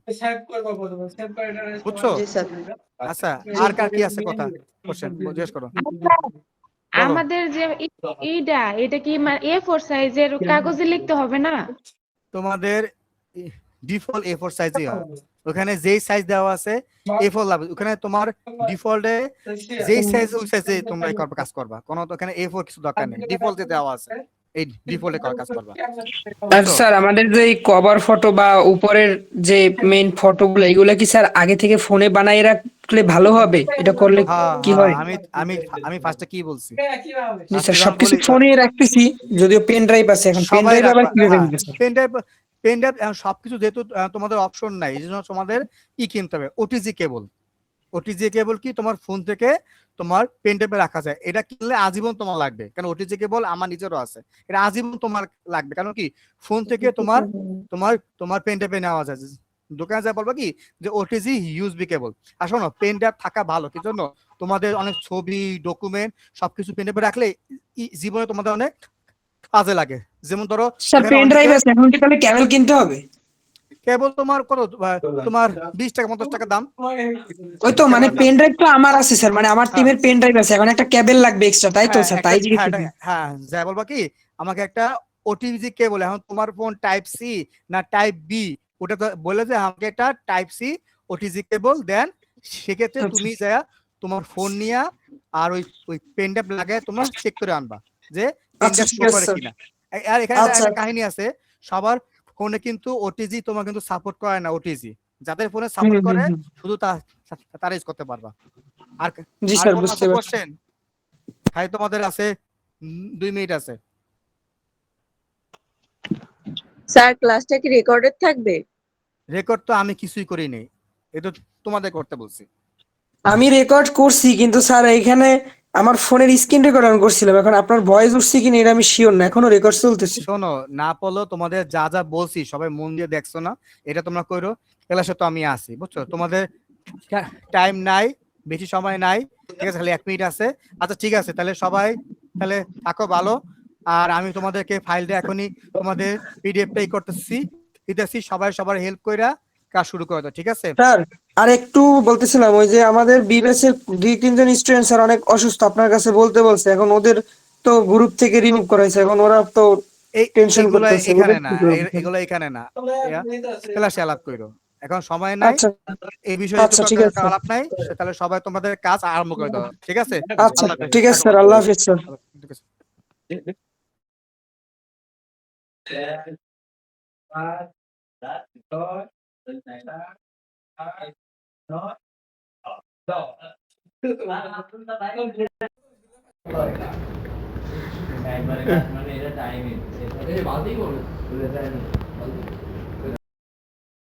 বুঝছো? জি স্যার। আচ্ছা, আর কার কি আছে কথা, কোশ্চেন জিজ্ঞেস করো, আচ্ছা, বলো। আমাদের যে এটা কি A4 সাইজের কাগজে লিখতে হবে না? তোমাদের ডিফল্ট A4 সাইজই হয়, ওখানে যেই সাইজ দেওয়া আছে A4 লাগবে, ওখানে তোমার ডিফল্টে যেই সাইজ ওই সাইজে তোমরা কাজ করবা, কোনো তো ওখানে A4 কিছু দরকার নেই, ডিফল্টে দেওয়া আছে, এই ডিফল্টে কাজ করবা। আর স্যার আমাদের যে কভার ফটো বা উপরের যে মেইন ফটোগুলো, এগুলো কি স্যার আগে থেকে ফোনে বানাই রাখলে ভালো হবে? এটা করলে হ্যাঁ কি হ্যাঁ, হয়? আমি আমি আমি ফার্স্টে কি বলছি, জি স্যার যখন সবকিছু বলি ফোনে রাখতেছি, যদিও পেন ড্রাইভ আছে, এখন পেন সবাই ড্রাইভ আবার রাখবা। কিভাবে হ্যাঁ, নিবে স্যার? পেন ড্রাইভ সবকিছু যেহেতু তোমাদের অপশন নাই, এই জন্য তোমাদের কিনতে হবে ওটিজি কেবল। ওটিজি কেবল কি তোমার ফোন থেকে তোমার পেন ড্রাইভে রাখা যায়, এটা কিনলে আজীবন তোমার লাগবে, কারণ ওটিজি কেবল আমার নিজেরও আছে, এটা আজীবন তোমার লাগবে। কারণ কি ফোন থেকে তোমার তোমার তোমার পেন ড্রাইভে নেওয়া যায়, দোকানে যা বলবো কি যে ওটিজি ইউএসবি কেবল। আর শোনো পেন ড্রাইভ থাকা ভালো, কি জন্য তোমাদের অনেক ছবি ডকুমেন্ট সবকিছু পেন ড্রাইভে রাখলে জীবনে তোমাদের অনেক কাজে লাগে। যেমন ধরো স্যার পেন ড্রাইভ আছে, এখন কি তাহলে কেবল কিনতে হবে? কেবল তোমার কত তোমার 20 টাকা 50 টাকা দাম। ওই তো মানে পেন ড্রাইভ তো আমার আছে স্যার, মানে আমার টিমের পেন ড্রাইভ আছে, এখন একটা কেবল লাগবে এক্সট্রা, তাই তো স্যার? তাই জিজ্ঞেস করছি। হ্যাঁ যা বলবা কি আমাকে একটা ওটিজি কেবল, এখন তোমার ফোন টাইপ সি না টাইপ বি, ওটা তো বলে যে আমাকে একটা টাইপ সি ওটিজি কেবল দেন, সেক্ষেত্রে তুমি যা তোমার ফোন নিয়ে আর ওই পেন ড্রাইভ লাগায় তোমরা চেক করে আনবা যে পেন আচ্ছা, ড্রাইভ ঠিক শো আছে, করে স্যার। কিনা। আর এখানে আচ্ছা। একটা কাহিনী আছে, সবার ফোনে কিন্তু ওটিজি তোমার কিন্তু সাপোর্ট করে না। ওটিজি যাদের ফোনে সাপোর্ট করে শুধু তারা ইউজ করতে পারবা। আর জি আর স্যার, কোনো বুঝতে আছে পারছি। কোশ্চেন? ভাই তোমাদের আছে 2 মিনিট আছে। স্যার ক্লাসটা কি রেকর্ডেড থাকবে? রেকর্ড তো আমি কিছুই করি নাই, এটা তোমাদের করতে বলছি। আমি রেকর্ড করছি, কিন্তু স্যার এখানে আমার ফোনের স্ক্রিন রেকর্ড অন করছিলাম, এখন আপনার ভয়েস উঠছে কিনা এটা আমি শিওর না, এখনো রেকর্ড চলতেছে। শোনো না পড়লো তোমাদের যা যা বলছি সবাই মন দিয়ে দেখছো না, এটা তোমরা কইরো। ক্লাসে তো আমি আছি, বুঝছো? তোমাদের টাইম নাই, বেশি সময় নাই, ঠিক আছে? খালি 1 মিনিট আছে। আচ্ছা ঠিক আছে, তাহলে সবাই তাহলে থাকো ভালো। আর আমি তোমাদেরকে ফাইলটা এখনই তোমাদের পিডিএফটাই দিতেছি, সবাই সবার হেল্প কইরা কাজ শুরু করে দাও, ঠিক আছে? স্যার আর একটু বলতেছিলাম, ওই যে আমাদের বিবেসের 2-3 জন স্টুডেন্ট স্যার অনেক অসুস্থ, আপনার কাছে বলতে বলছে, এখন ওদের তো গ্রুপ থেকে রিমুভ করা হয়েছে, এখন ওরা তো টেনশন এগুলো করতেছে। এখানে ওদের না, কি করব? এগুলো এখানে না, ক্লাসে আলাপ কইরো, এখন সময় নাই। আচ্ছা এই বিষয়ে আচ্ছা, ঠিক আছে আলাপ নাই, তাহলে সবাই তোমাদের কাজ আরম্ভ করে দাও, ঠিক আছে? আচ্ছা, আল্লাহ হাফেজ, ঠিক আছে থাকো স্যার, ভালো। আল্লাহ হাফেজ স্যার। ঠিক আছে। মানে এটা টাইমিং